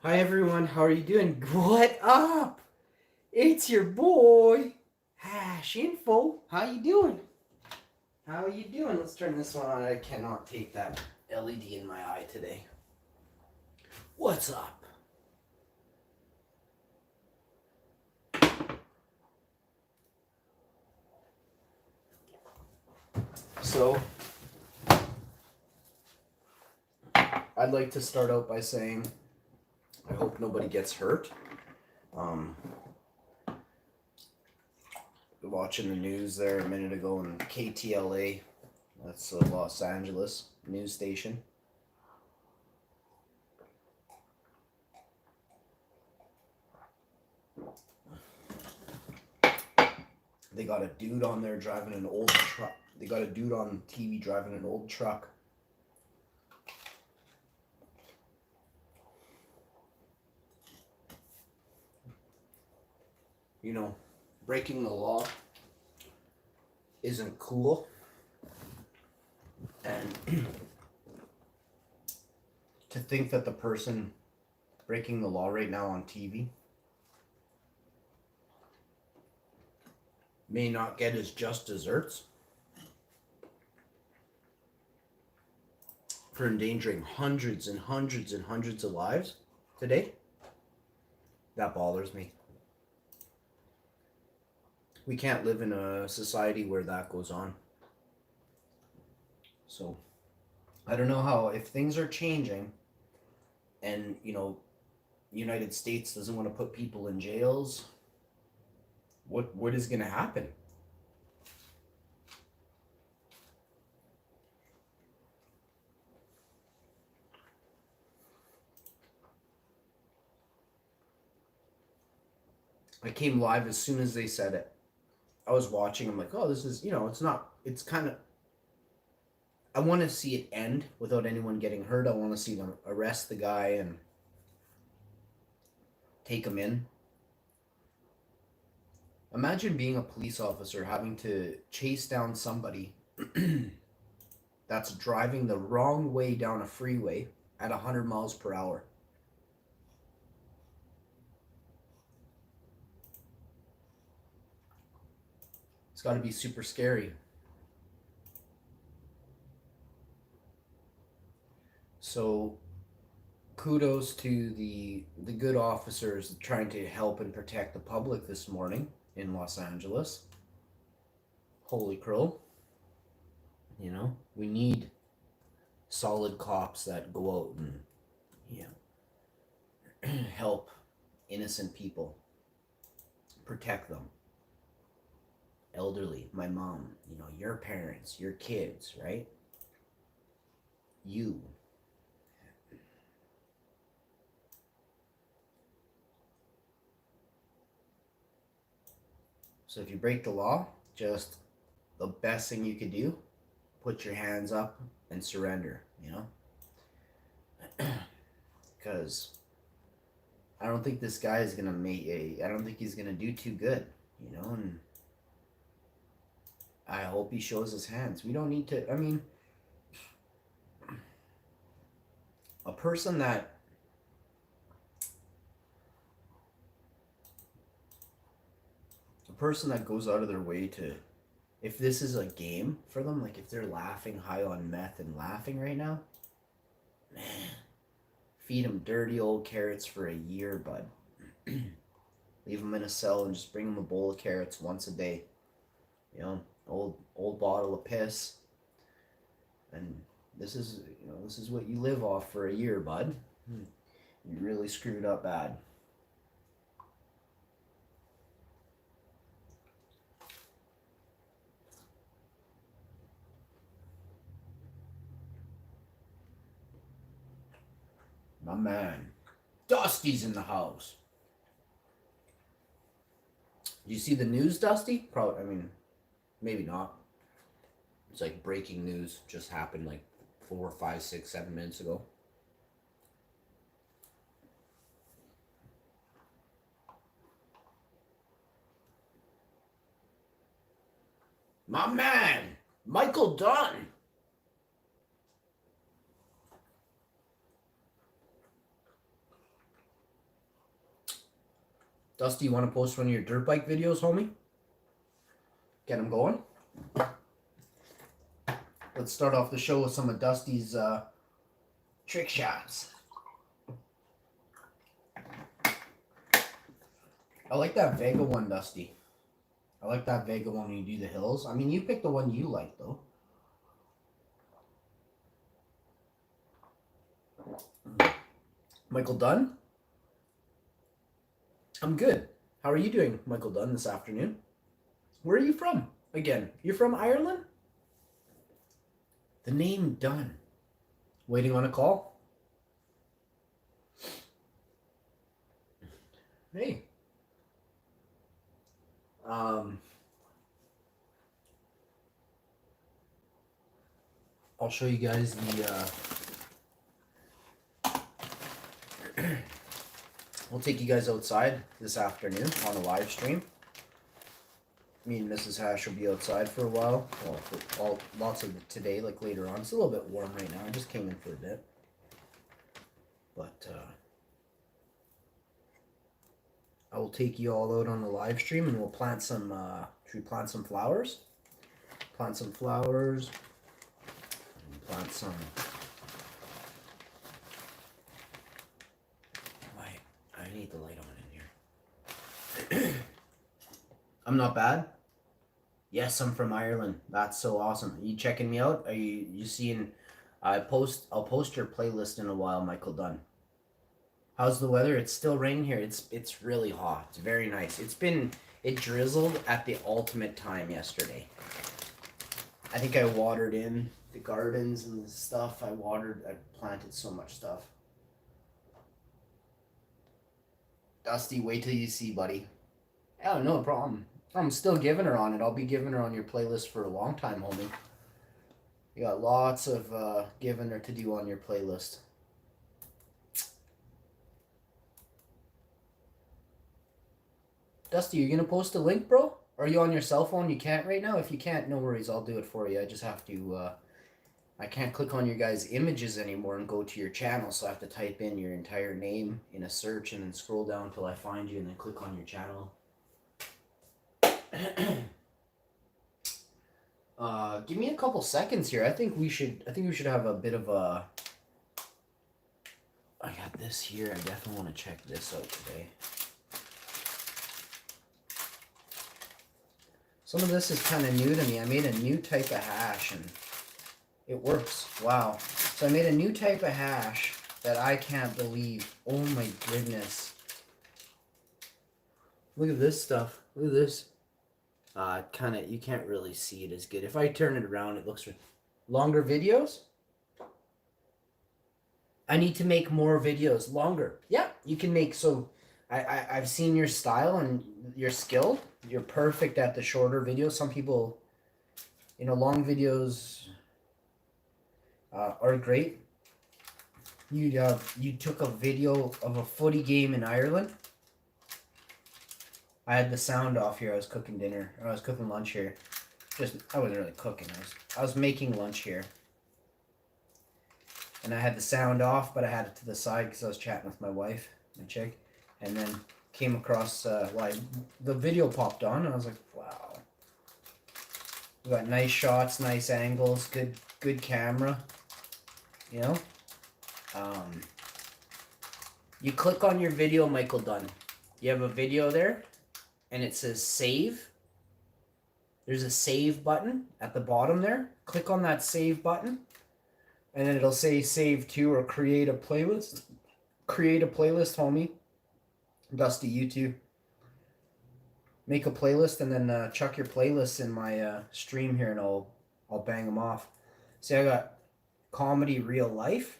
Hi everyone, how are you doing? What up? It's your boy, Hash Info. How you doing? How you doing? Let's turn this one on. I cannot take that LED in my eye today. What's up? So, I'd like to start out by saying I hope nobody gets hurt. Watching the news there a minute ago in KTLA, that's the Los Angeles news station. They got a dude on there driving an old truck. They got a dude on TV driving an old truck. You know, breaking the law isn't cool. And to think that the person breaking the law right now on TV may not get his just desserts for endangering hundreds and hundreds and hundreds of lives today, that bothers me. We can't live in a society where that goes on. So, I don't know how, if things are changing and, United States doesn't want to put people in jails, what is going to happen? I came live as soon as they said it. I was watching, I'm like, oh, this is, it's kind of, I want to see it end without anyone getting hurt. I want to see them arrest the guy and take him in. Imagine being a police officer having to chase down somebody that's driving the wrong way down a freeway at 100 miles per hour. It's got to be super scary. So kudos to the good officers trying to help and protect the public this morning in Los Angeles. Holy crow. We need solid cops that go out and help innocent people, protect them. Elderly, my mom, your parents, your kids, right? You. So if you break the law, just the best thing you could do, put your hands up and surrender, because I don't think this guy is gonna I don't think he's gonna do too good, and I hope he shows his hands. We don't need to, a person that goes out of their way to, if this is a game for them, like if they're laughing high on meth and laughing right now, man, feed them dirty old carrots for a year, bud. Leave them in a cell and just bring them a bowl of carrots once a day. Old bottle of piss. And this is what you live off for a year, bud. You really screwed up bad. My man, Dusty's in the house. Do you see the news, Dusty? Probably, maybe not. It's like breaking news, just happened like 4, 5, 6, 7 minutes ago. My man, Michael Dunn. Dusty, you want to post one of your dirt bike videos, homie? Get them going. Let's start off the show with some of Dusty's trick shots. I like that Vega one, Dusty. I like that Vega one when you do the hills. I mean, you pick the one you like, though. Michael Dunn? I'm good. How are you doing, Michael Dunn, this afternoon? Where are you from? Again, you're from Ireland? The name Dunn. Waiting on a call? Hey. I'll show you guys the we'll take you guys outside this afternoon on a live stream. Me and Mrs. Hash will be outside for a while. Well, for lots of today, like later on. It's a little bit warm right now. I just came in for a bit. But I will take you all out on the live stream and we'll plant some should we plant some flowers? Plant some flowers. Plant some I need the light on in here. I'm not bad. Yes, I'm from Ireland. That's so awesome. Are you checking me out? Are you seeing? I'll post your playlist in a while, Michael Dunn. How's the weather? It's still raining here. It's really hot. It's very nice. It drizzled at the ultimate time yesterday. I think I watered in the gardens and the stuff. I planted so much stuff. Dusty, wait till you see, buddy. Oh, no problem. I'm still giving her on it. I'll be giving her on your playlist for a long time, homie. You got lots of giving her to do on your playlist. Dusty, you gonna post a link, bro? Are you on your cell phone? You can't right now? If you can't, no worries. I'll do it for you. I just have to... I can't click on your guys' images anymore and go to your channel, so I have to type in your entire name in a search and then scroll down until I find you and then click on your channel. Give me a couple seconds here. I think we should have a bit of a... I got this here. I definitely want to check this out today. Some of this is kind of new to me. I made a new type of hash and it works. Wow. So I made a new type of hash that I can't believe. Oh my goodness. Look at this stuff. Look at this. You can't really see it as good. If I turn it around, it looks longer videos. I need to make more videos longer. Yeah, you can make, so I've seen your style and your skill. You're perfect at the shorter videos. Some people, long videos are great. You took a video of a footy game in Ireland. I had the sound off here. I was cooking dinner. Or I was cooking lunch here. I wasn't really cooking. I was making lunch here. And I had the sound off, but I had it to the side because I was chatting with my wife, my chick. And then came across, the video popped on, and I was like, wow. We got nice shots, nice angles, good camera. You click on your video, Michael Dunn. You have a video there, and it says save. There's a save button at the bottom there. Click on that save button, and then it'll say save to or create a playlist. Create a playlist, homie. Dusty, you too. Make a playlist and then chuck your playlists in my stream here, and I'll bang them off. See, I got comedy real life,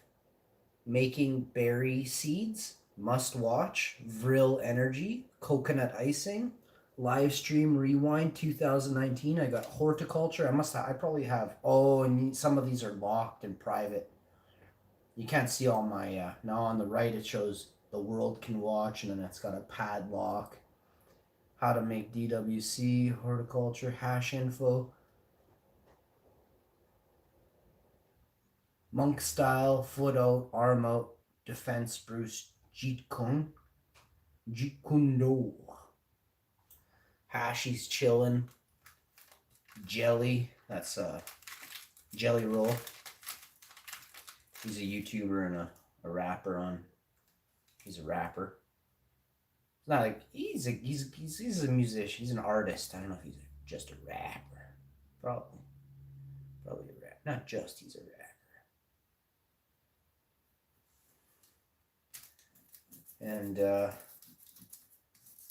making berry seeds, must watch, Vril energy, coconut icing, live stream rewind 2019. I got horticulture. I probably have. Oh, and some of these are locked and private. You can't see all my. Now on the right it shows the world can watch, and then it's got a padlock. How to make DWC, horticulture, hash info. Monk style, foot out, arm out, defense, Bruce, Jeet Kune. Jeet Kune Do. Hashy's chilling. Jelly, that's Jelly Roll. He's a YouTuber and a rapper on. He's a rapper. It's not like he's a musician. He's an artist. I don't know if he's just a rapper. Probably a rap. Not just. He's a rapper. And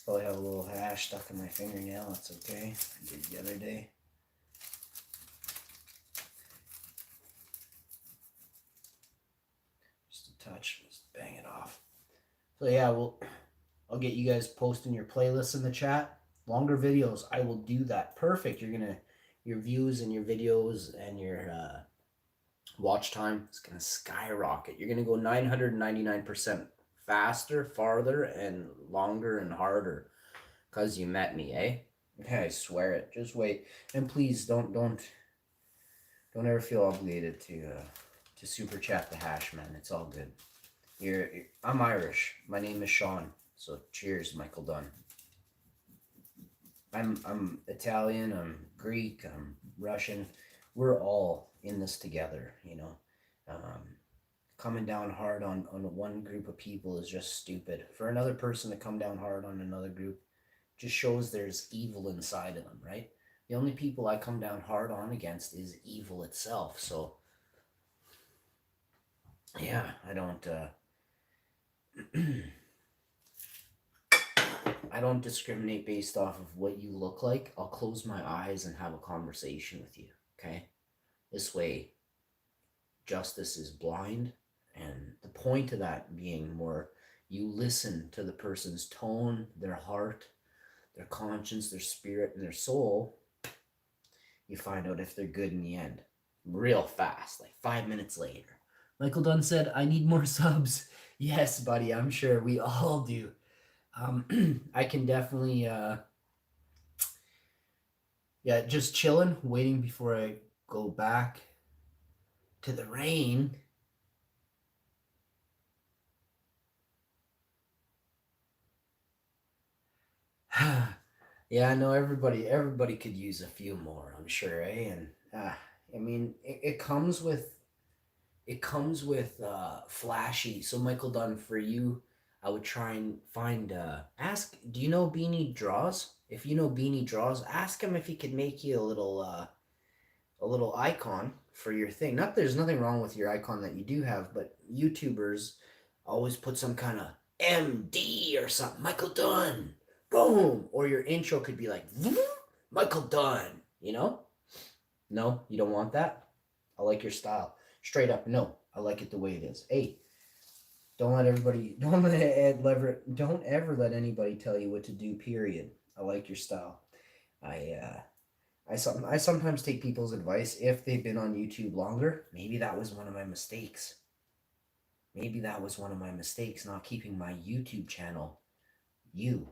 probably have a little hash stuck in my fingernail. That's okay. I did the other day. Just a touch. Just bang it off. So yeah, I'll get you guys posting your playlists in the chat. Longer videos, I will do that. Perfect. Your views and your videos and your watch time is gonna skyrocket. You're gonna go 999% faster, farther, and longer and harder because you met me, eh? Yeah, I swear it. Just wait, and please don't ever feel obligated to super chat the hash, man. It's all good. I'm Irish. My name is Sean. So cheers, Michael Dunn. I'm Italian. I'm Greek. I'm Russian. We're all in this together, you know. Coming down hard on one group of people is just stupid. For another person to come down hard on another group just shows there's evil inside of them, right? The only people I come down hard on against is evil itself. So yeah, I don't I don't discriminate based off of what you look like. I'll close my eyes and have a conversation with you, okay? This way, justice is blind, and the point of that being more you listen to the person's tone, their heart, their conscience, their spirit, and their soul. You find out if they're good in the end. Real fast, like 5 minutes later. Michael Dunn said, I need more subs. Yes, buddy, I'm sure we all do. I can definitely, just chilling, waiting before I go back to the rain. Yeah, I know everybody could use a few more, I'm sure, eh? And I mean, it comes with flashy. So Michael Dunn, for you, I would try and find ask, do you know Beanie Draws? If you know Beanie Draws, ask him if he could make you a little icon for your thing. Not there's nothing wrong with your icon that you do have, but YouTubers always put some kind of MD or something. Michael Dunn. Boom. Or your intro could be like Michael Dunn, you know? No, you don't want that? I like your style. Straight up, no. I like it the way it is. Hey, don't ever let anybody tell you what to do, period. I like your style. I sometimes take people's advice if they've been on YouTube longer. Maybe that was one of my mistakes. Not keeping my YouTube channel you.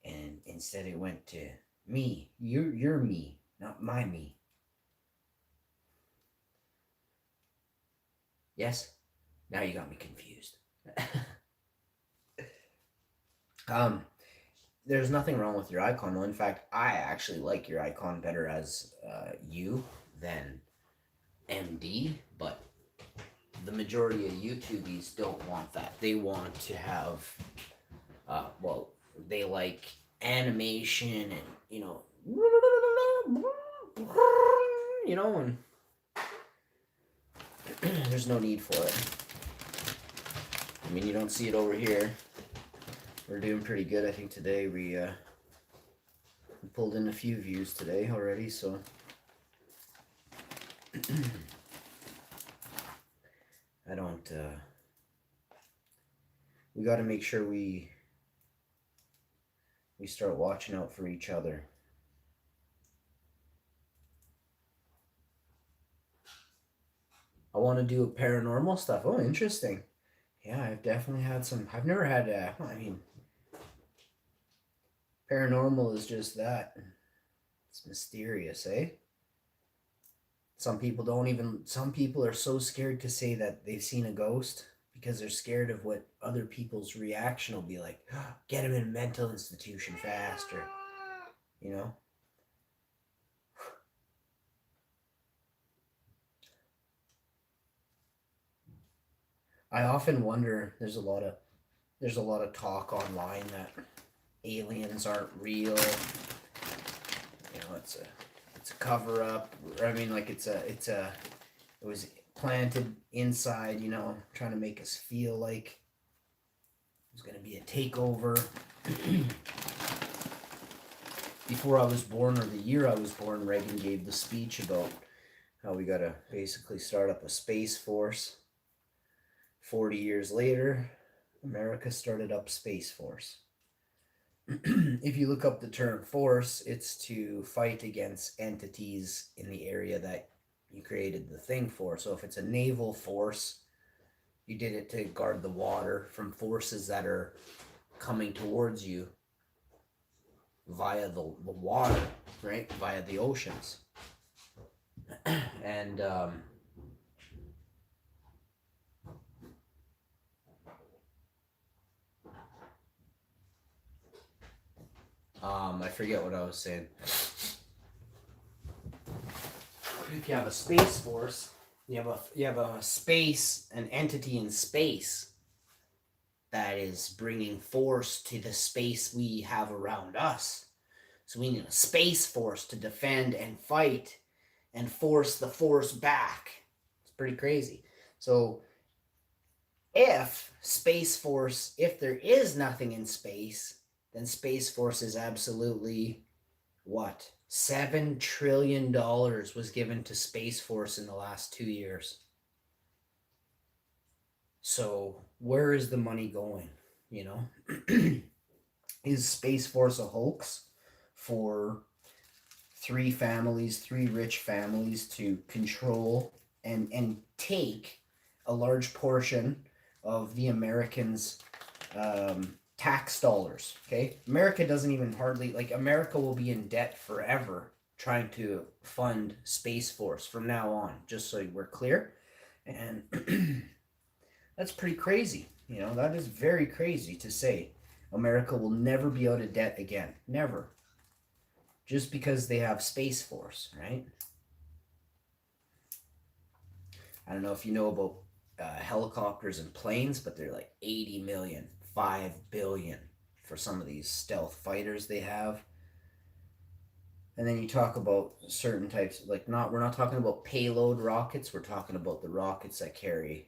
And instead it went to me. You're me, not my me. Yes? Now you got me confused. There's nothing wrong with your icon. Well, in fact, I actually like your icon better as you than MD, but the majority of YouTubies don't want that. They want to have, they like animation and, and there's no need for it. I mean, you don't see it over here. We're doing pretty good. I think today we pulled in a few views today already, so I don't we got to make sure we start watching out for each other. I want to do paranormal stuff. Oh, interesting. Yeah, I've definitely had some. I've never had paranormal is just that. It's mysterious, eh? Some people are so scared to say that they've seen a ghost because they're scared of what other people's reaction will be like. Get him in a mental institution faster, you know? I often wonder, there's a lot of talk online that aliens aren't real. You know, it's a cover up. I mean, like it was planted inside, you know, trying to make us feel like it was going to be a takeover. Before I was born, or the year I was born, Reagan gave the speech about how we got to basically start up a space force. 40 years later, America started up Space Force. If you look up the term force, it's to fight against entities in the area that you created the thing for. So if it's a naval force, you did it to guard the water from forces that are coming towards you via the water, right? Via the oceans. And I forget what I was saying. If you have a space force, you have a space, an entity in space that is bringing force to the space we have around us. So we need a space force to defend and fight and force the force back. It's pretty crazy. So if Space Force, if there is nothing in space, then Space Force is absolutely what? $7 trillion was given to Space Force in the last 2 years. So where is the money going? You know, is Space Force a hoax for three rich families to control and take a large portion of the Americans' tax dollars? Okay, America doesn't even hardly, like, America will be in debt forever trying to fund Space Force from now on, just so we're clear. And that's pretty crazy. You know, that is very crazy to say. America will never be out of debt again. Never. Just because they have Space Force, right? I don't know if you know about helicopters and planes, but they're like 80 million, 5 billion for some of these stealth fighters they have. And then you talk about certain types, like, we're not talking about payload rockets, we're talking about the rockets that carry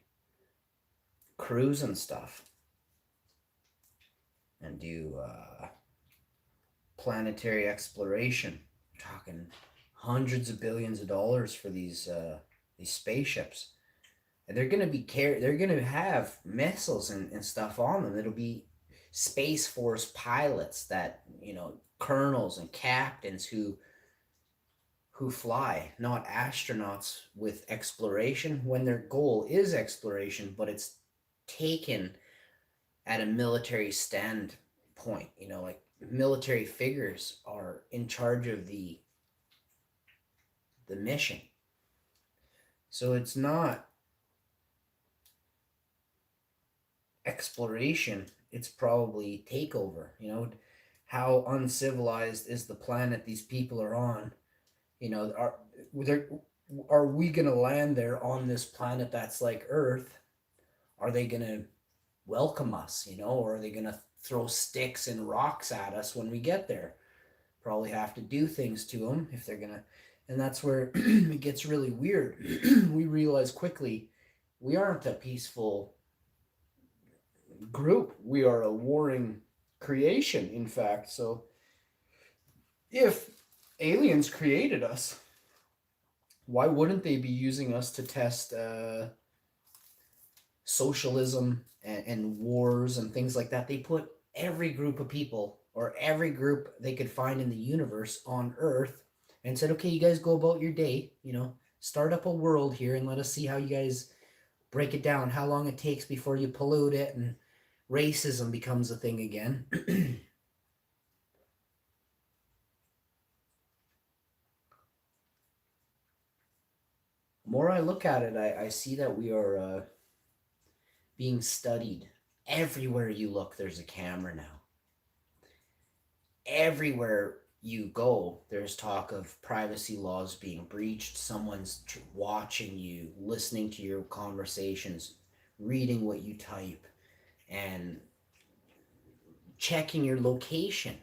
crews and stuff and do planetary exploration. We're talking hundreds of billions of dollars for these spaceships. And they're gonna have missiles and stuff on them. It'll be Space Force pilots, that, you know, colonels and captains who fly, not astronauts with exploration, when their goal is exploration, but it's taken at a military standpoint. You know, like, military figures are in charge of the mission. So it's not exploration, it's probably takeover. You know, how uncivilized is the planet these people are on? You know, are we gonna land there on this planet that's like Earth? Are they gonna welcome us, you know, or are they gonna throw sticks and rocks at us when we get there? Probably have to do things to them if they're gonna. And that's where it gets really weird. We realize quickly we aren't a peaceful group. We are a warring creation, in fact. So if aliens created us, why wouldn't they be using us to test socialism and wars and things like that? They put every group of people, or every group they could find in the universe, on Earth, and said, okay, you guys go about your day, you know, start up a world here and let us see how you guys break it down, how long it takes before you pollute it and racism becomes a thing again. The more I look at it, I see that we are being studied. Everywhere you look, there's a camera now. Everywhere you go, there's talk of privacy laws being breached. Someone's watching you, listening to your conversations, reading what you type, and checking your location.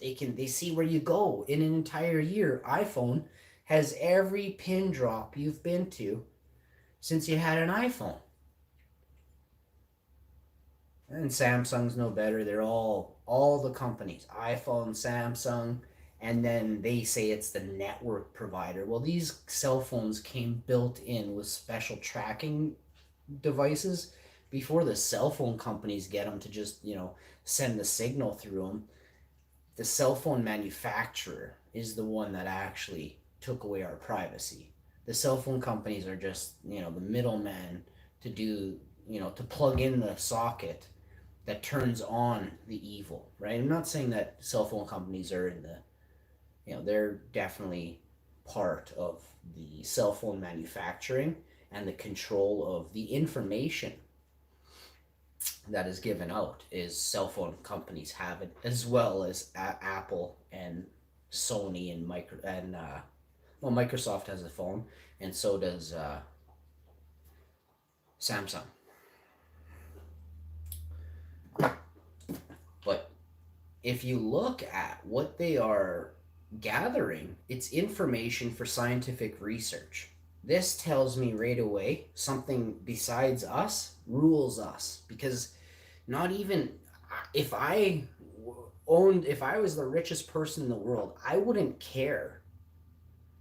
They see where you go in an entire year. iPhone has every pin drop you've been to since you had an iPhone. And Samsung's no better. They're all the companies, iPhone, Samsung, and then they say it's the network provider. Well, these cell phones came built in with special tracking devices before the cell phone companies get them to just, send the signal through them. The cell phone manufacturer is the one that actually took away our privacy. The cell phone companies are just, the middleman to do, to plug in the socket that turns on the evil, right? I'm not saying that cell phone companies are in the, they're definitely part of the cell phone manufacturing and the control of the information that is given out is cell phone companies have it, as well as Apple and Sony and Microsoft has a phone, and so does Samsung. But if you look at what they are gathering, it's information for scientific research. This tells me right away something besides us rules us, because not even if if I was the richest person in the world, I wouldn't care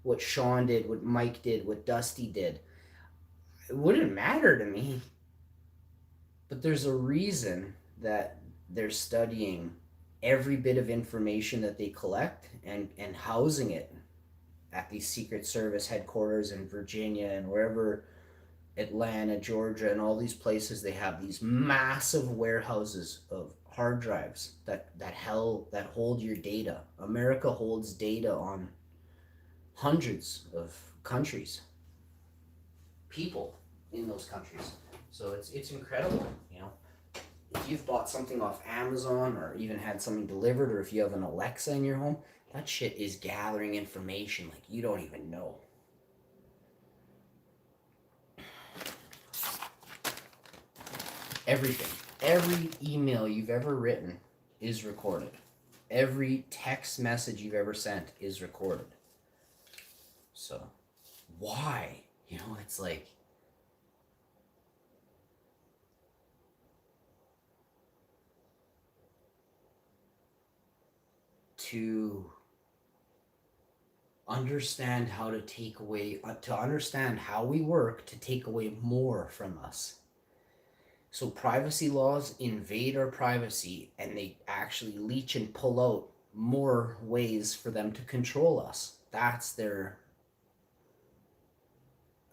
what Sean did, what Mike did, what Dusty did. It wouldn't matter to me. But there's a reason that they're studying every bit of information that they collect and housing it at these Secret Service headquarters in Virginia and wherever, Atlanta, Georgia, and all these places. They have these massive warehouses of hard drives that hold your data. America holds data on hundreds of countries, people in those countries. So it's incredible, If you've bought something off Amazon or even had something delivered, or if you have an Alexa in your home, that shit is gathering information like you don't even know. Everything. Every email you've ever written is recorded. Every text message you've ever sent is recorded. So, why? It's like, to understand how to take away, to understand how we work to take away more from us. So privacy laws invade our privacy, and they actually leech and pull out more ways for them to control us. That's their...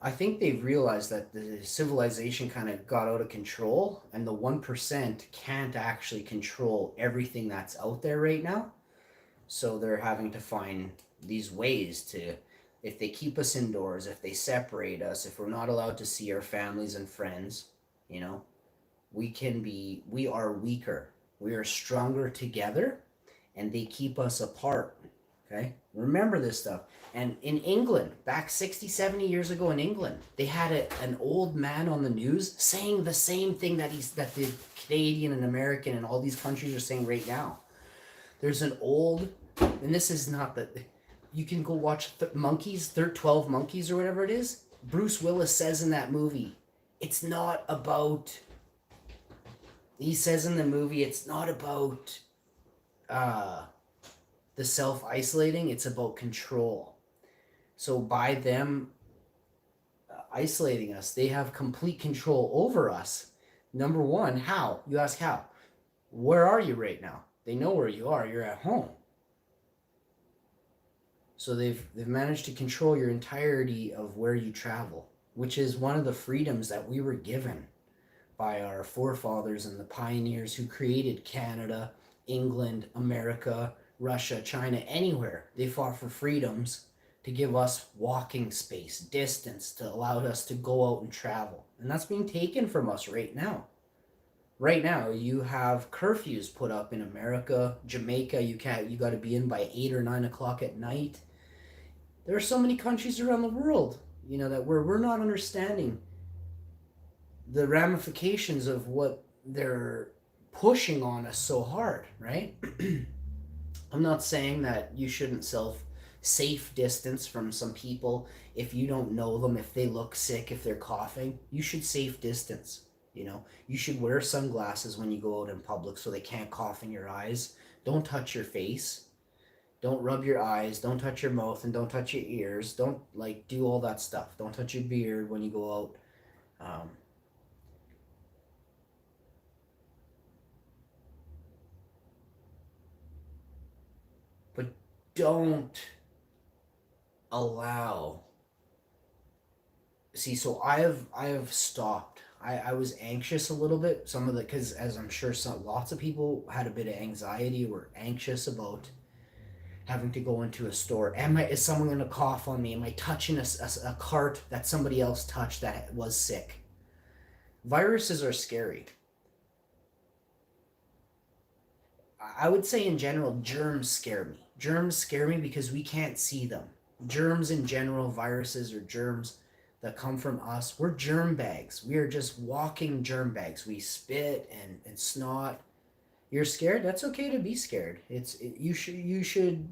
I think they've realized that the civilization kind of got out of control, and the 1% can't actually control everything that's out there right now. So they're having to find these ways to, if they keep us indoors, if they separate us, if we're not allowed to see our families and friends, we are weaker. We are stronger together, and they keep us apart. Okay? Remember this stuff. And in England, back 60, 70 years ago in England, they had an old man on the news saying the same thing that the Canadian and American and all these countries are saying right now. There's an old, and this is not that, you can go watch 12 Monkeys or whatever it is. Bruce Willis says in that movie, it's not about, he says in the movie, it's not about the self-isolating, it's about control. So by them isolating us, they have complete control over us. Number one, how? You ask how. Where are you right now? They know where you are. You're at home. So they've managed to control your entirety of where you travel, which is one of the freedoms that we were given by our forefathers and the pioneers who created Canada, England, America, Russia, China, anywhere. They fought for freedoms to give us walking space, distance, to allow us to go out and travel. And that's being taken from us right now. Right now, you have curfews put up in America, Jamaica. You got to be in by 8 or 9 o'clock at night. There are so many countries around the world, that we're not understanding the ramifications of what they're pushing on us so hard, right? I'm not saying that you shouldn't safe distance from some people if you don't know them, if they look sick, if they're coughing. You should safe distance. You should wear sunglasses when you go out in public so they can't cough in your eyes. Don't touch your face. Don't rub your eyes. Don't touch your mouth, and don't touch your ears. Don't do all that stuff. Don't touch your beard when you go out. But don't allow. See, so I have stopped. I was anxious a little bit, because as I'm sure lots of people had a bit of anxiety, were anxious about having to go into a store. Is someone going to cough on me? Am I touching a cart that somebody else touched that was sick? Viruses are scary. I would say in general, germs scare me. Germs scare me because we can't see them. Germs in general, viruses or germs that come from us, we're germ bags. We are just walking germ bags. We spit and snot. You're scared? That's okay to be scared. You should.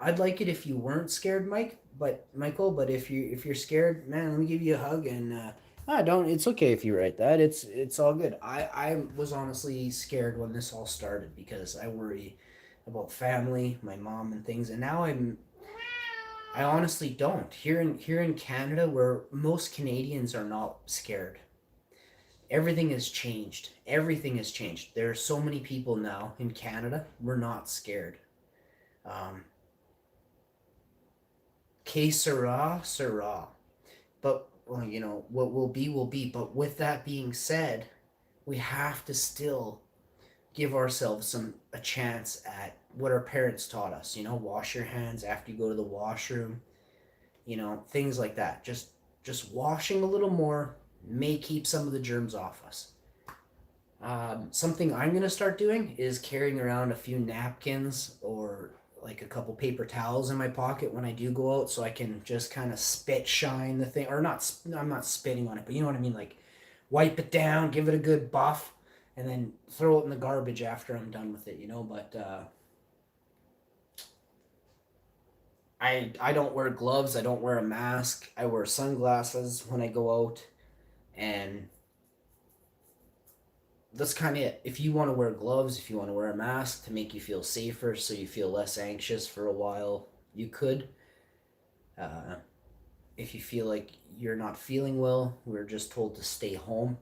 I'd like it if you weren't scared, Michael. But if you're scared, man, let me give you a hug and don't. It's okay if you write that. It's all good. I was honestly scared when this all started because I worry about family, my mom, and things. And now I honestly don't. Here in Canada, where most Canadians are not scared. Everything has changed. Everything has changed. There are so many people now in Canada. We're not scared. Um, que sera, sera. But, well, what will be, will be. But with that being said, we have to still give ourselves a chance at what our parents taught us. Wash your hands after you go to the washroom. Things like that. Just washing a little more may keep some of the germs off us. Something I'm going to start doing is carrying around a few napkins or like a couple paper towels in my pocket when I do go out, so I can just kind of spit shine the thing, or not. I'm not spitting on it, but you know what I mean. Like wipe it down, give it a good buff, and then throw it in the garbage after I'm done with it. But I don't wear gloves. I don't wear a mask. I wear sunglasses when I go out, and that's kind of it. If you want to wear gloves, if you want to wear a mask to make you feel safer, so you feel less anxious for a while, you could. Uh, if you feel like you're not feeling well, we're just told to stay home.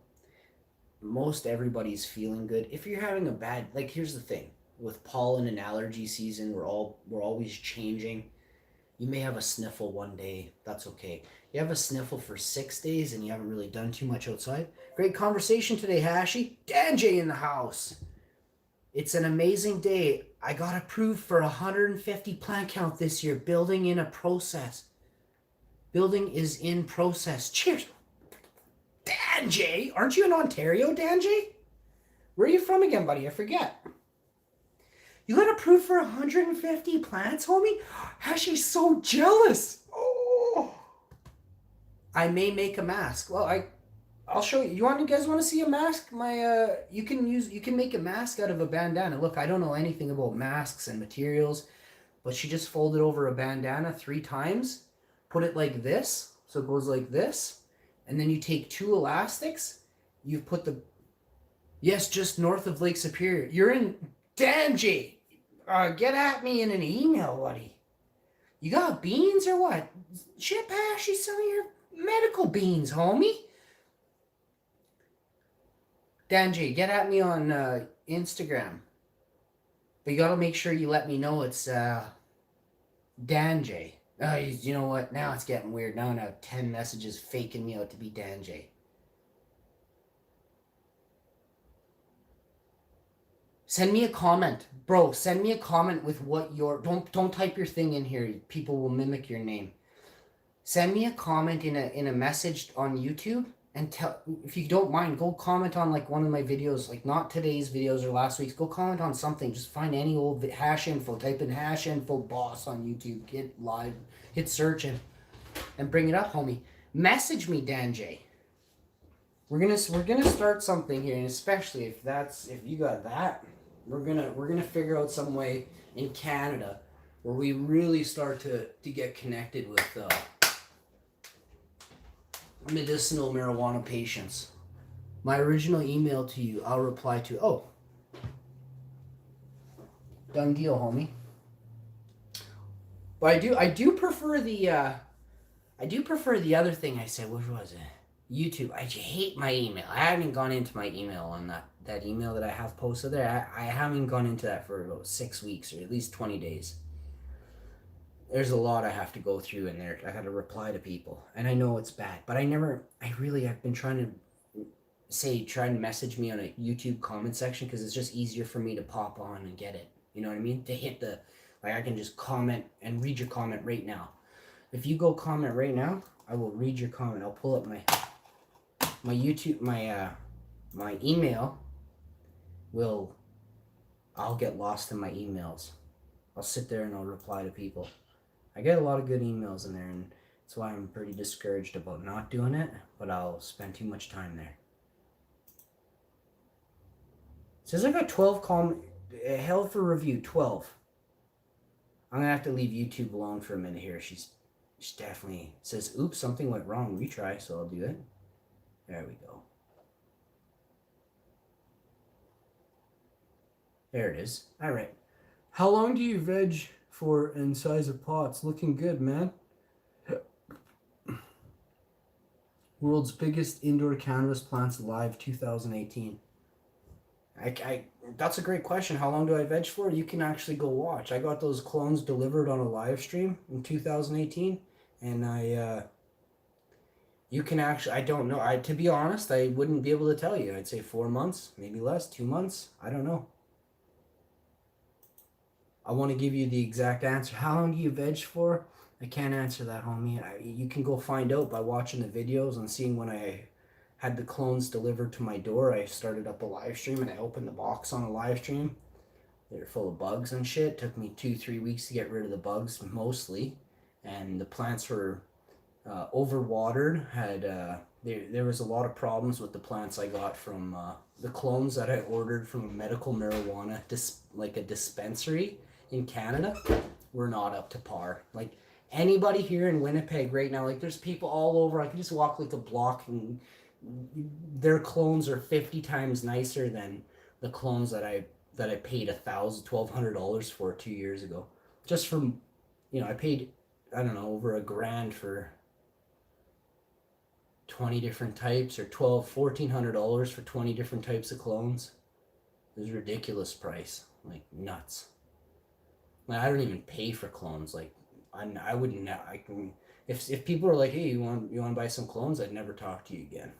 Most everybody's feeling good. If you're having a bad, here's the thing, with pollen and allergy season, we're always changing. You may have a sniffle one day. That's okay. You have a sniffle for 6 days and you haven't really done too much outside. Great conversation today, Hashi. Dan J in the house. It's an amazing day. I got approved for 150 plant count this year. Building in a process. Building is in process. Cheers. Dan J. Aren't you in Ontario, Dan J? Where are you from again, buddy? I forget. You got approved for 150 plants, homie? Hashi's so jealous. Oh. I may make a mask. Well, I'll show you. You guys want to see a mask? You can make a mask out of a bandana. Look, I don't know anything about masks and materials, but she just folded over a bandana 3 times, put it like this, so it goes like this, and then you take 2 elastics. You put yes, just north of Lake Superior. You're in Danji. Get at me in an email, buddy. You got beans or what? Ship Ashy some of your medical beans, homie. Danji, get at me on Instagram. But you gotta make sure you let me know it's Danj. You know what? Now it's getting weird. Now I have 10 messages faking me out to be Danj. Send me a comment, bro. Send me a comment with what your don't type your thing in here. People will mimic your name. Send me a comment in a message on YouTube and tell, if you don't mind, go comment on like one of my videos, like not today's videos or last week's. Go comment on something. Just find any old hash info. Type in hash info boss on YouTube. Hit live, hit search and bring it up, homie. Message me, Dan J. We're gonna start something here, and especially if you got that, we're gonna figure out some way in Canada where we really start to get connected with medicinal marijuana patients. My original email to you, I'll reply to. Oh, done deal, homie. But I do prefer the other thing I said. Which was it? YouTube. I hate my email. I haven't gone into my email on that email that I have posted there. I haven't gone into that for about 6 weeks or at least 20 days. There's a lot I have to go through in there. I got to reply to people, and I know it's bad, but I've been trying to message me on a YouTube comment section because it's just easier for me to pop on and get it. You know what I mean? To hit I can just comment and read your comment right now. If you go comment right now, I will read your comment. I'll pull up my YouTube, my email I'll get lost in my emails. I'll sit there and I'll reply to people. I get a lot of good emails in there, and that's why I'm pretty discouraged about not doing it, but I'll spend too much time there. It says I got 12 held for review, 12. I'm gonna have to leave YouTube alone for a minute here. She definitely says, oops, something went wrong, retry, so I'll do it. There we go. There it is. All right. How long do you veg for in size of pots? Looking good, man. World's biggest indoor cannabis plants alive, 2018. That's a great question. How long do I veg for? You can actually go watch. I got those clones delivered on a live stream in 2018, and you can actually, I don't know. To be honest, I wouldn't be able to tell you. I'd say 4 months, maybe less, 2 months. I don't know. I want to give you the exact answer. How long do you veg for? I can't answer that, homie. You can go find out by watching the videos and seeing when I had the clones delivered to my door. I started up a live stream and I opened the box on a live stream. They're full of bugs and shit. It took me 2-3 weeks to get rid of the bugs, mostly. And the plants were overwatered. There was a lot of problems with the plants I got from the clones that I ordered from a medical marijuana, like a dispensary in Canada, were not up to par. Like anybody here in Winnipeg right now, like there's people all over. I can just walk like a block and their clones are 50 times nicer than the clones that I paid $1,200 for 2 years ago. Just from, I paid, I don't know, over $1,000 for 20 different types, or $1,400 for 20 different types of clones. It was a ridiculous price, like nuts. Like, I don't even pay for clones. Like I wouldn't. I can. If people are like, hey, you want to buy some clones, I'd never talk to you again.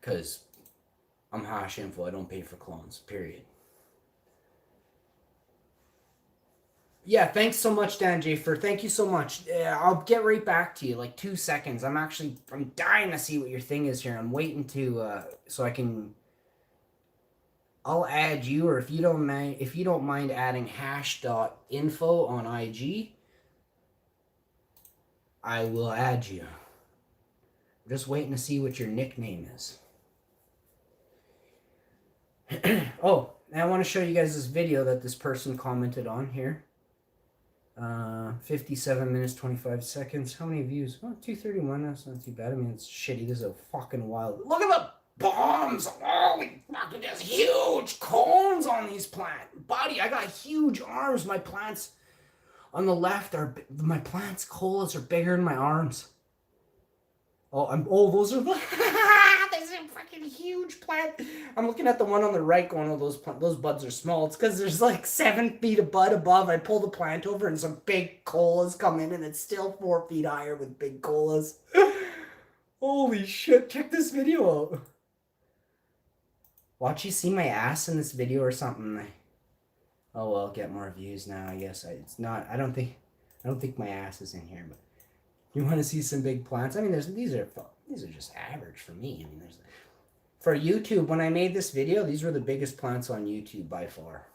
Because I'm hash info. I don't pay for clones. Period. Yeah, thanks so much, Dan J. Thank you so much. I'll get right back to you, like 2 seconds. I'm dying to see what your thing is here. I'm waiting to so I can. I'll add you, or if you don't mind adding hash.info on IG, I will add you. I'm just waiting to see what your nickname is. Oh, and I want to show you guys this video that this person commented on here. 57 minutes, 25 seconds. How many views? Oh, 231. That's not too bad. I mean, it's shitty. This is a fucking wild. Look at the bombs. Holy fucking, there's huge cones on these plants. Buddy, I got huge arms. My plants on the left my plants' colas are bigger than my arms. Those are there's a fucking huge plant. I'm looking at the one on the right going, oh, those buds are small. It's because there's like 7 feet of bud above. I pull the plant over and some big colas come in and it's still 4 feet higher with big colas. Holy shit, check this video out. Watch you see my ass in this video or something. Oh well, get more views now. I guess it's not. I don't think my ass is in here. But you want to see some big plants? I mean, these are just average for me. I mean, there's for YouTube. When I made this video, these were the biggest plants on YouTube by far.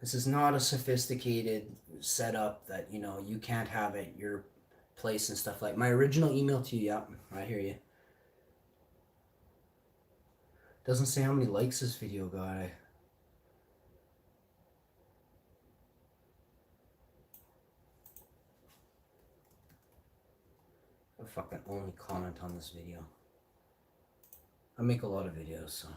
This is not a sophisticated setup that you can't have at your place and stuff like. My original email to you. Yeah, I hear you. Doesn't say how many likes this video got. I fucking only comment on this video. I make a lot of videos, so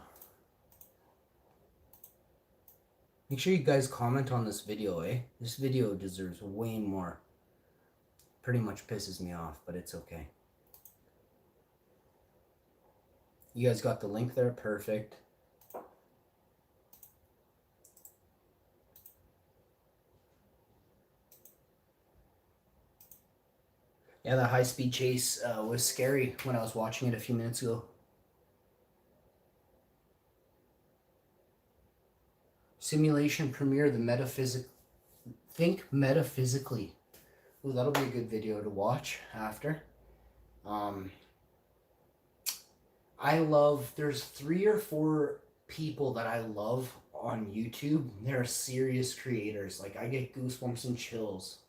make sure you guys comment on this video, eh? This video deserves way more. Pretty much pisses me off, but it's okay. You guys got the link there? Perfect. Yeah, the high-speed chase was scary when I was watching it a few minutes ago. Simulation premiere, the metaphysic. Think metaphysically. Ooh, that'll be a good video to watch after. I love, there's 3 or 4 people that I love on YouTube. They're serious creators. Like, I get goosebumps and chills.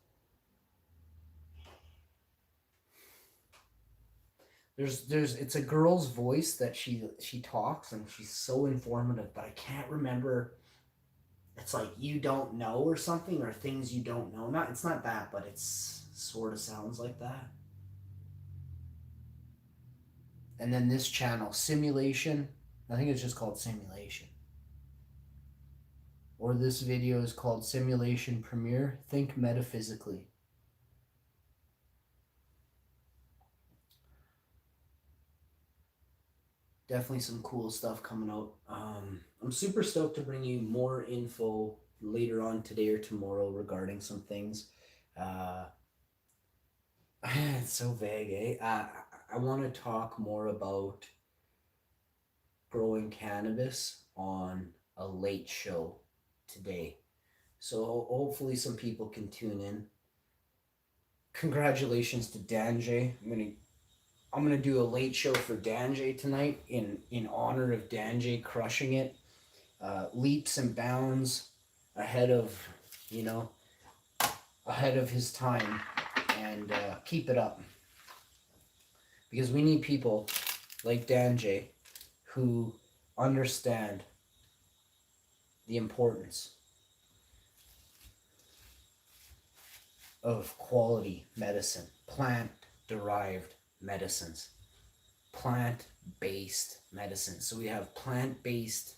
It's a girl's voice that she talks, and she's so informative, but I can't remember. It's like you don't know or something, or things you don't know. It's not that, but it's sort of sounds like that. And then this channel, Simulation, I think it's just called Simulation. Or this video is called Simulation Premiere, Think Metaphysically. Definitely some cool stuff coming out. I'm super stoked to bring you more info later on today or tomorrow regarding some things. It's so vague, eh? I want to talk more about growing cannabis on a late show today. So hopefully some people can tune in. Congratulations to Danjay. I'm gonna do a late show for Danjay tonight in honor of Danjay crushing it, leaps and bounds ahead of his time, and keep it up, because we need people like Danjay who understand the importance of quality medicine, plant-derived medicines, plant-based medicine. So we have plant-based,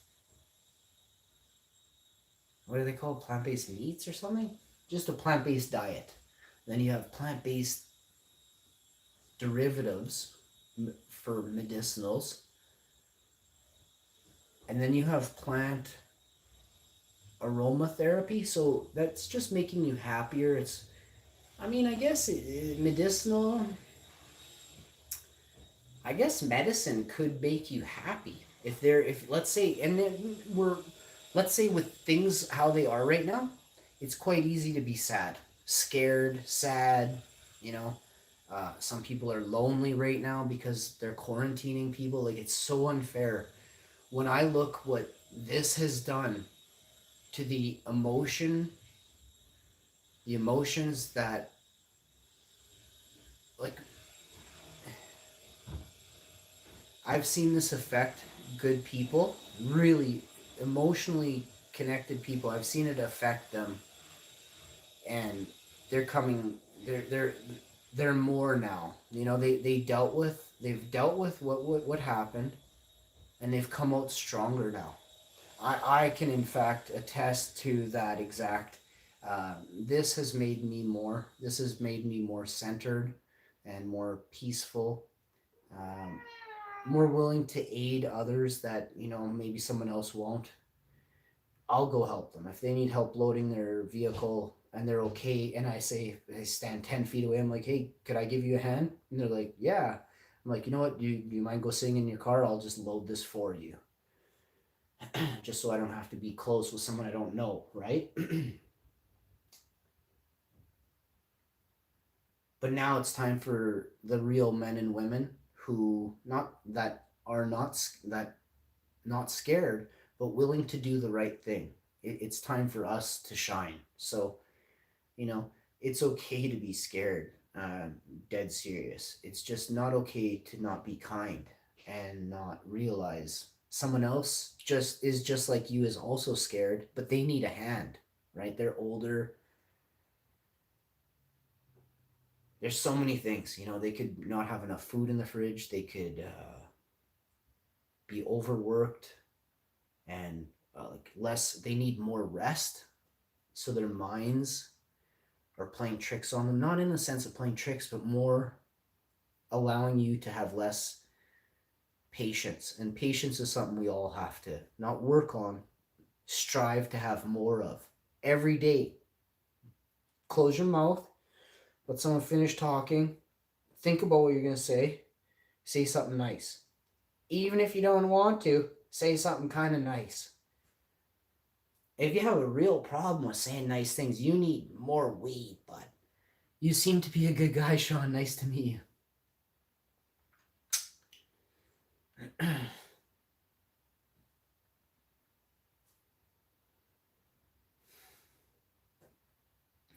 what are they called? Plant-based meats or something? Just a plant-based diet. Then you have plant-based derivatives for medicinals. And then you have plant aromatherapy. So that's just making you happier. I guess medicinal. I guess medicine could make you happy if let's say, and then let's say with things how they are right now, it's quite easy to be scared, sad. Some people are lonely right now because they're quarantining people. Like, it's so unfair. When I look what this has done to the emotions that, like, I've seen this affect good people, really emotionally connected people. I've seen it affect them, and they're more now. They've dealt with what happened, and they've come out stronger now. I can in fact attest to that exact. This has made me more centered and more peaceful, more willing to aid others that maybe someone else won't. I'll go help them if they need help loading their vehicle and they're okay, and I stand 10 feet away. I'm like, hey, could I give you a hand? And they're like, yeah. I'm like, you know what, do you mind go sitting in your car? I'll just load this for you. just so I don't have to be close with someone I don't know, right? But now it's time for the real men and women who not scared, but willing to do the right thing. It's time for us to shine. So, you know, it's okay to be scared, dead serious. It's just not okay to not be kind and not realize someone else just like you, is also scared, but they need a hand, right? They're older. There's so many things, they could not have enough food in the fridge. They could be overworked and like less. They need more rest, so their minds are playing tricks on them. Not in the sense of playing tricks, but more allowing you to have less patience. And patience is something we all have to not work on, strive to have more of every day. Close your mouth, let someone finish talking, think about what you're going to say something nice. Even if you don't want to, say something kind of nice. If you have a real problem with saying nice things, you need more weed, but you seem to be a good guy, Sean. Nice to meet you.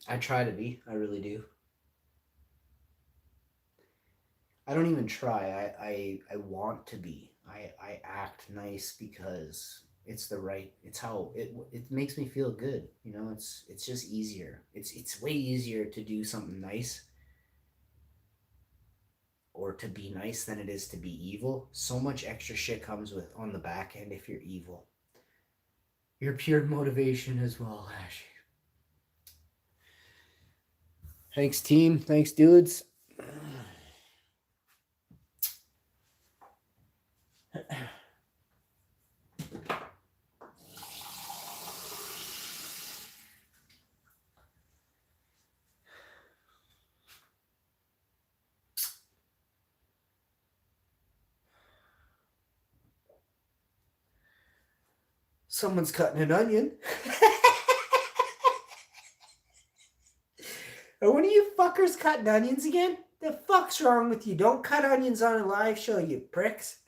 I try to be. I really do. I don't even try. I want to be. I act nice because it's how it makes me feel good. It's just easier. It's way easier to do something nice or to be nice than it is to be evil. So much extra shit comes with on the back end if you're evil. Your pure motivation as well, Ash. Thanks, team. Thanks, dudes. Someone's cutting an onion. Are one of you fuckers cutting onions again? The fuck's wrong with you? Don't cut onions on a live show, you pricks.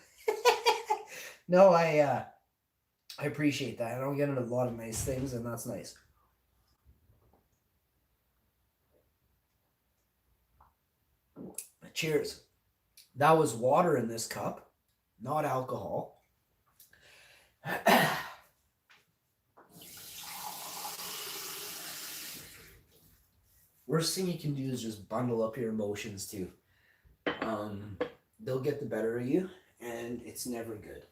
No, I appreciate that. I don't get a lot of nice things, and that's nice. Cheers. That was water in this cup, not alcohol. Worst thing you can do is just bundle up your emotions too. They'll get the better of you, and it's never good.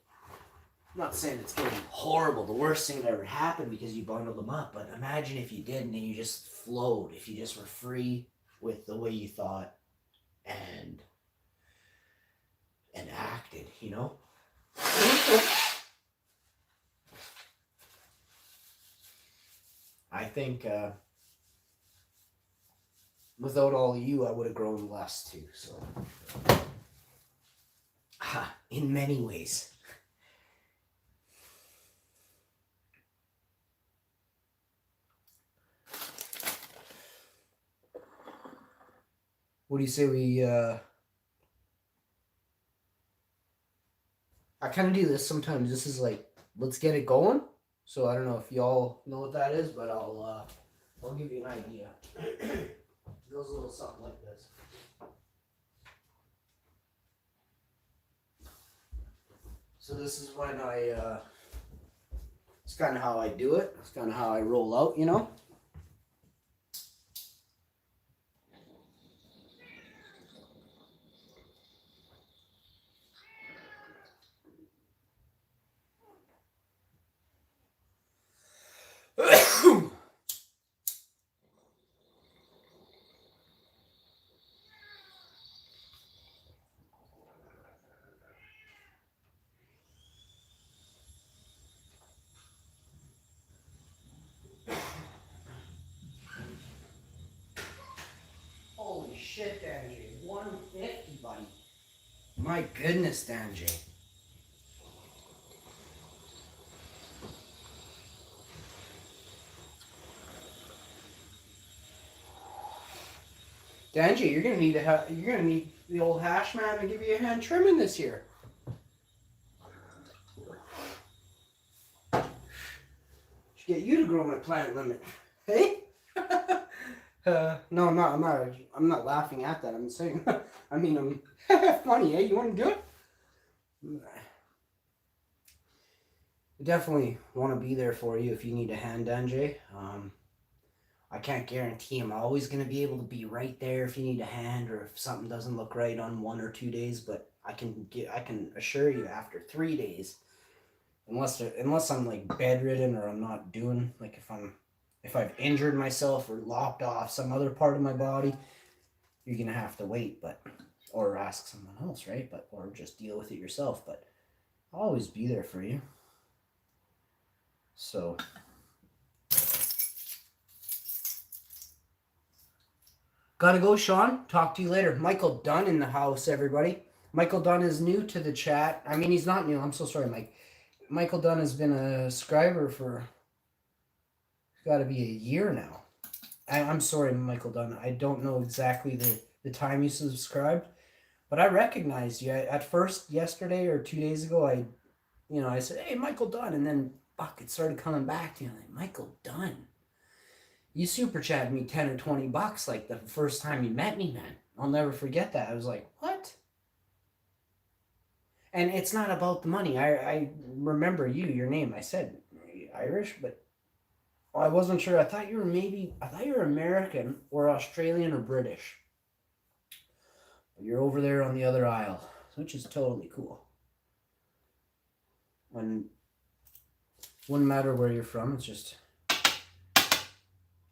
I'm not saying it's going to be horrible, the worst thing that ever happened because you bundled them up, but imagine if you didn't and you just flowed, if you just were free with the way you thought and acted, I think without all of you, I would have grown less too, so in many ways. What do you say we I kind of do this sometimes. This is like, let's get it going. So I don't know if y'all know what that is, but I'll give you an idea. It goes a little something like this. So this is when it's kind of how I do it. It's kind of how I roll out, Holy shit, Danjay. 150, buddy. My goodness, Danjay. Danji, you're gonna need the old hash man to give you a hand trimming this year. Should get you to grow my plant limit. Hey? No, I'm not. I'm not laughing at that. I'm saying. I mean, I'm funny. Eh? You want to do it? I definitely want to be there for you if you need a hand, Danji. I can't guarantee I'm always going to be able to be right there if you need a hand or if something doesn't look right on 1 or 2 days. But I can assure you after 3 days, unless I'm like bedridden or I'm not doing like if I've injured myself or lopped off some other part of my body, you're gonna have to wait, but or ask someone else, right? But or just deal with it yourself. But I'll always be there for you. So gotta go, Sean. Talk to you later. Michael Dunn in the house, everybody. Michael Dunn is new to the chat. I mean, he's not new. I'm so sorry, Mike. Michael Dunn has been a subscriber for got to be a year now. I'm sorry, Michael Dunn. I don't know exactly the time you subscribed, but I recognized you. At first, yesterday or 2 days ago, I said, hey, Michael Dunn. And then, fuck, it started coming back to me. Like, Michael Dunn. You super chatted me 10 or 20 bucks like the first time you met me, man. I'll never forget that. I was like, what? And it's not about the money. I remember your name. I said Irish, but I wasn't sure. I thought you were American or Australian or British. But you're over there on the other aisle, which is totally cool. And wouldn't matter where you're from. It's just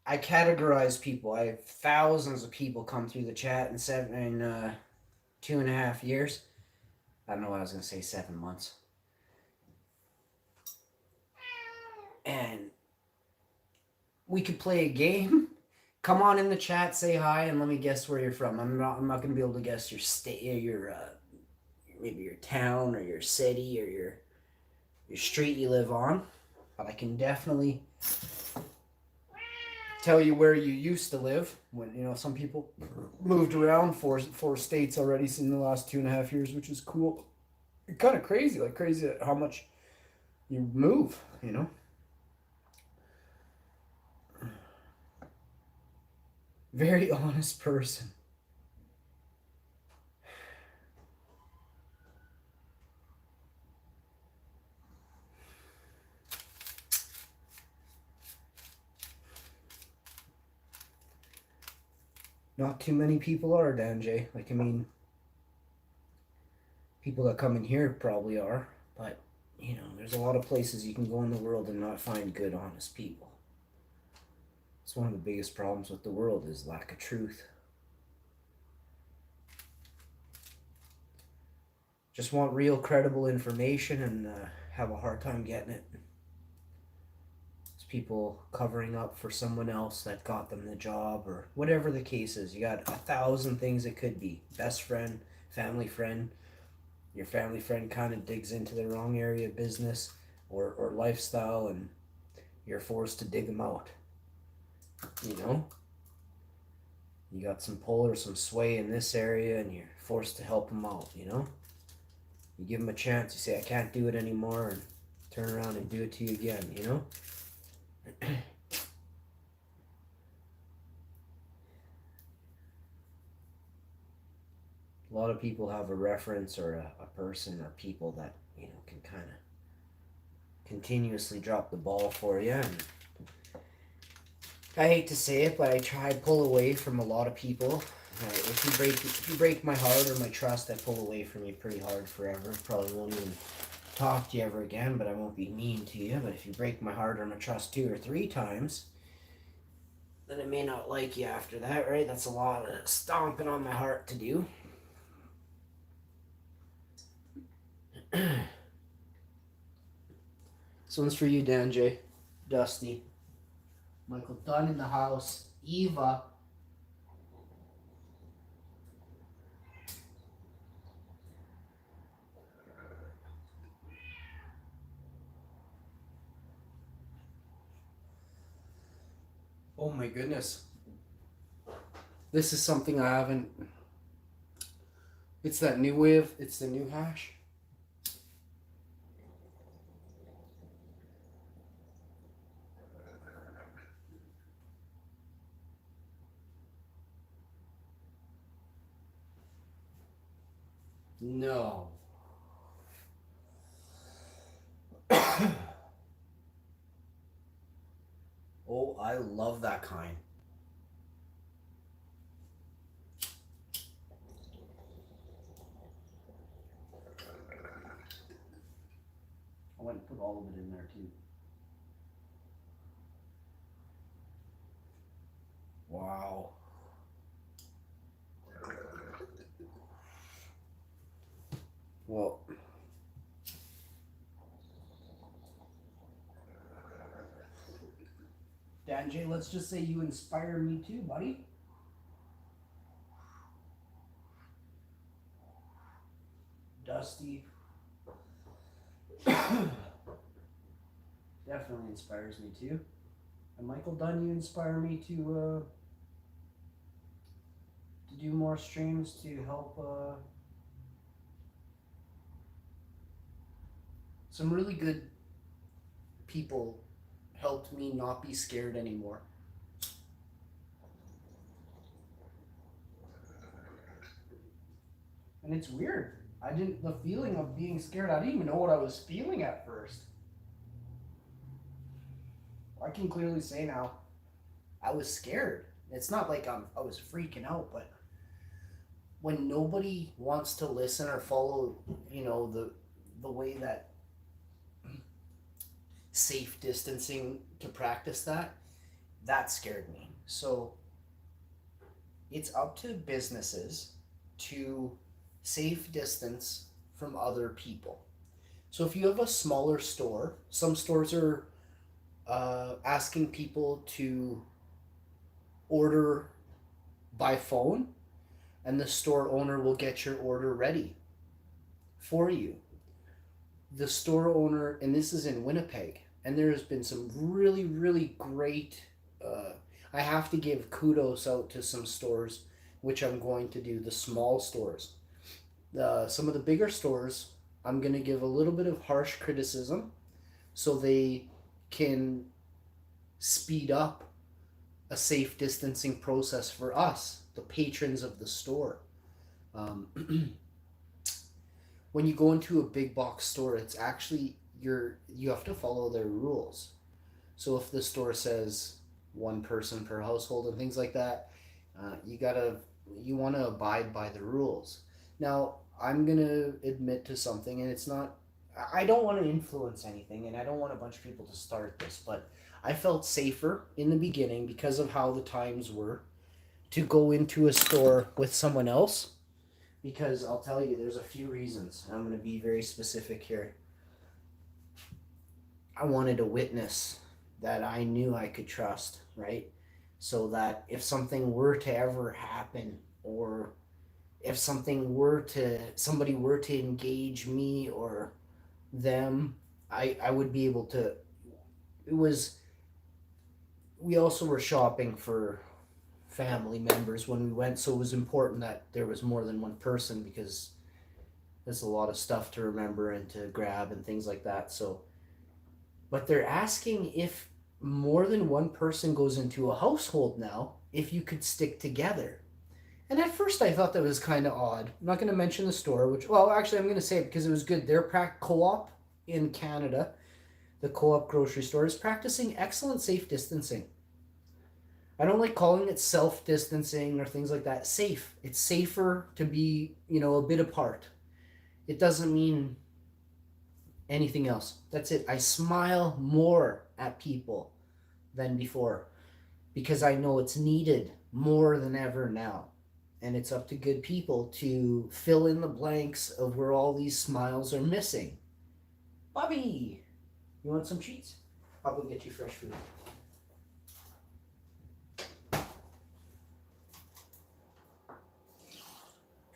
I categorize people. I have thousands of people come through the chat in 2.5 years. I don't know what I was gonna say. 7 months. And we could play a game. Come on in the chat, say hi, and let me guess where you're from. I'm not going to be able to guess your state, maybe your town or your city or your street you live on, but I can definitely tell you where you used to live. When some people moved around four states already in the last 2.5 years, which is cool. Kind of crazy, crazy how much you move. Very honest person. Not too many people are, Danjay. People that come in here probably are, but there's a lot of places you can go in the world and not find good, honest people. It's one of the biggest problems with the world is lack of truth. Just want real, credible information and have a hard time getting it. It's people covering up for someone else that got them the job or whatever the case is. You got 1,000 things it could be. Best friend, family friend. Your family friend kind of digs into the wrong area of business or lifestyle and you're forced to dig them out. You got some pull or some sway in this area and you're forced to help them out, You give them a chance, you say, I can't do it anymore, and turn around and do it to you again, A lot of people have a reference or a person or people that, can kind of continuously drop the ball for you. And I hate to say it, but I try to pull away from a lot of people. If you break my heart or my trust, I pull away from you pretty hard forever. Probably won't even talk to you ever again, but I won't be mean to you. But if you break my heart or my trust 2 or 3 times, then I may not like you after that, right? That's a lot of stomping on my heart to do. This one's for you, Dan J. Dusty. Michael Dunn in the house. Eva. Oh my goodness. This is something I haven't. It's that new way of. It's the new hash. No. Oh, I love that kind. I went and put all of it in there too. Wow. Well, Dan J, let's just say you inspire me too, buddy. Dusty. Definitely inspires me too. And Michael Dunn, you inspire me to do more streams to help some really good people helped me not be scared anymore. And it's weird. The feeling of being scared, I didn't even know what I was feeling at first. I can clearly say now, I was scared. It's not like I was freaking out, but when nobody wants to listen or follow, the way that safe distancing to practice that scared me. So it's up to businesses to safe distance from other people. So if you have a smaller store, some stores are asking people to order by phone, and the store owner will get your order ready for you. The store owner, and this is in Winnipeg, and there has been some really, really great. I have to give kudos out to some stores, which I'm going to do, the small stores. Some of the bigger stores, I'm going to give a little bit of harsh criticism so they can speed up a safe distancing process for us, the patrons of the store. When you go into a big box store, it's actually you have to follow their rules. So if the store says one person per household and things like that, you want to abide by the rules. Now I'm gonna admit to something, and it's not. I don't want to influence anything, and I don't want a bunch of people to start this, but I felt safer in the beginning because of how the times were to go into a store with someone else, because I'll tell you, there's a few reasons. I'm going to be very specific here. I wanted a witness that I knew I could trust, right? So that if something were to ever happen, or if somebody were to engage me or them, I would be able to. We also were shopping for family members when we went, so it was important that there was more than one person, because there's a lot of stuff to remember and to grab and things like that. So, but they're asking if more than one person goes into a household now, if you could stick together. And at first I thought that was kind of odd. I'm not going to mention the store, well, actually I'm going to say it because it was good. Their co-op in Canada, the co-op grocery store, is practicing excellent safe distancing. I don't like calling it self-distancing or things like that. Safe. It's safer to be, a bit apart. It doesn't mean anything else. That's it. I smile more at people than before because I know it's needed more than ever now. And it's up to good people to fill in the blanks of where all these smiles are missing. Bobby, you want some treats? I'll go get you fresh food.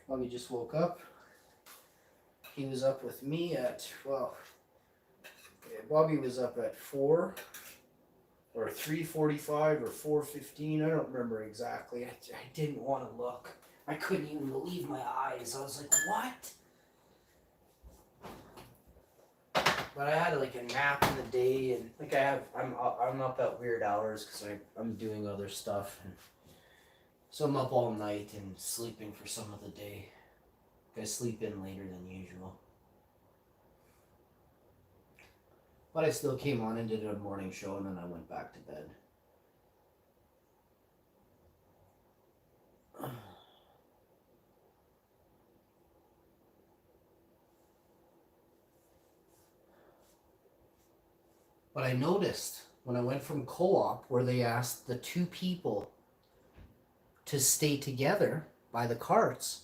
Bobby just woke up. He was up with me at, Bobby was up at 4. or 3:45 or 4:15. I don't remember exactly. I didn't want to look. I couldn't even believe my eyes. I was like, what? But I had like a nap in the day, and like I'm up at weird hours because I'm doing other stuff, and so I'm up all night and sleeping for some of the day. I sleep in later than usual. But I still came on and did a morning show, and then I went back to bed. But I noticed when I went from co-op, where they asked the two people to stay together by the carts,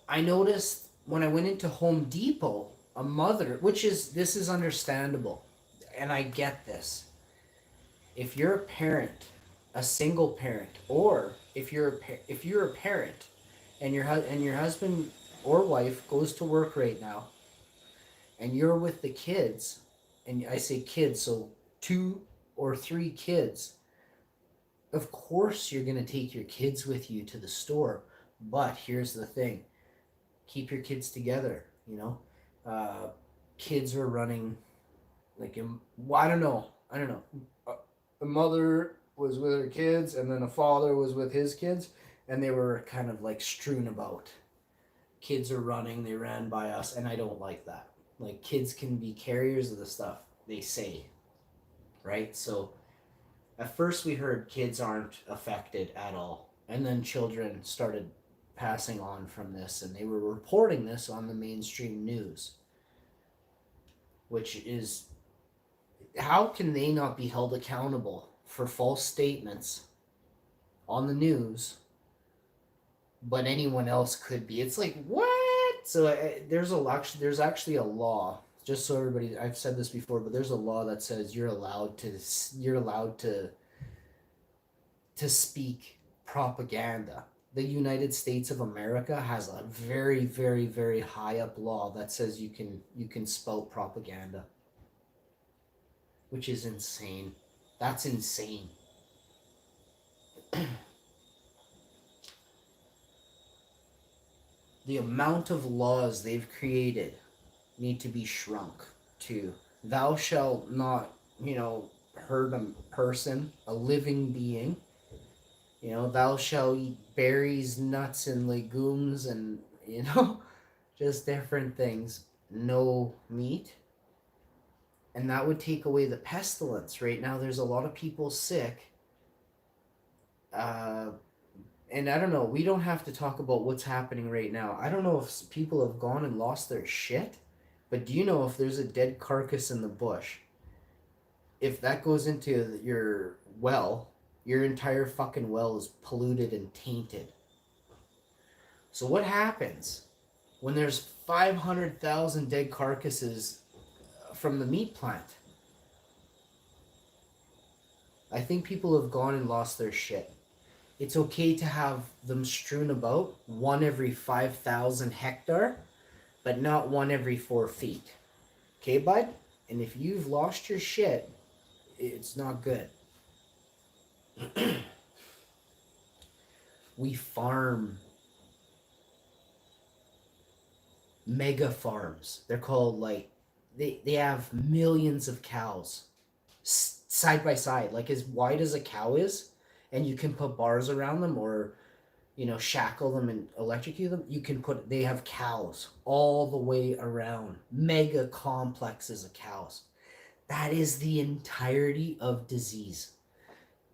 I noticed when I went into Home Depot, a mother, this is understandable, and I get this. If you're a parent, a single parent, or if you're a parent, and your husband or wife goes to work right now, and you're with the kids, and I say kids, so 2 or 3 kids, of course you're going to take your kids with you to the store. But here's the thing: keep your kids together. Kids were running like I don't know. A mother was with her kids, and then a father was with his kids, and they were kind of like strewn about. Kids are running, they ran by us, and I don't like that. Like, kids can be carriers of the stuff they say, right? So at first we heard kids aren't affected at all, and then children started passing on from this, and they were reporting this on the mainstream news, which is, how can they not be held accountable for false statements on the news, but anyone else could be? It's like, what? So there's actually a law, just so everybody, I've said this before, but there's a law that says you're allowed to speak propaganda. The United States of America has a very, very, very high up law that says you can spout propaganda, which is insane. That's insane. The amount of laws they've created need to be shrunk to thou shalt not, hurt a person, a living being. Thou shalt eat berries, nuts, and legumes, and, just different things. No meat. And that would take away the pestilence. Right now, there's a lot of people sick. And I don't know, we don't have to talk about what's happening right now. I don't know if people have gone and lost their shit, but do you know if there's a dead carcass in the bush, if that goes into your well, your entire fucking well is polluted and tainted. So what happens when there's 500,000 dead carcasses from the meat plant? I think people have gone and lost their shit. It's okay to have them strewn about, one every 5,000 hectare, but not one every 4 feet. Okay, bud? And if you've lost your shit, it's not good. We farm mega farms. They're called, like, they have millions of cows side by side, like as wide as a cow is, and you can put bars around them, or shackle them and electrocute them. They have cows all the way around, mega complexes of cows. That is the entirety of disease.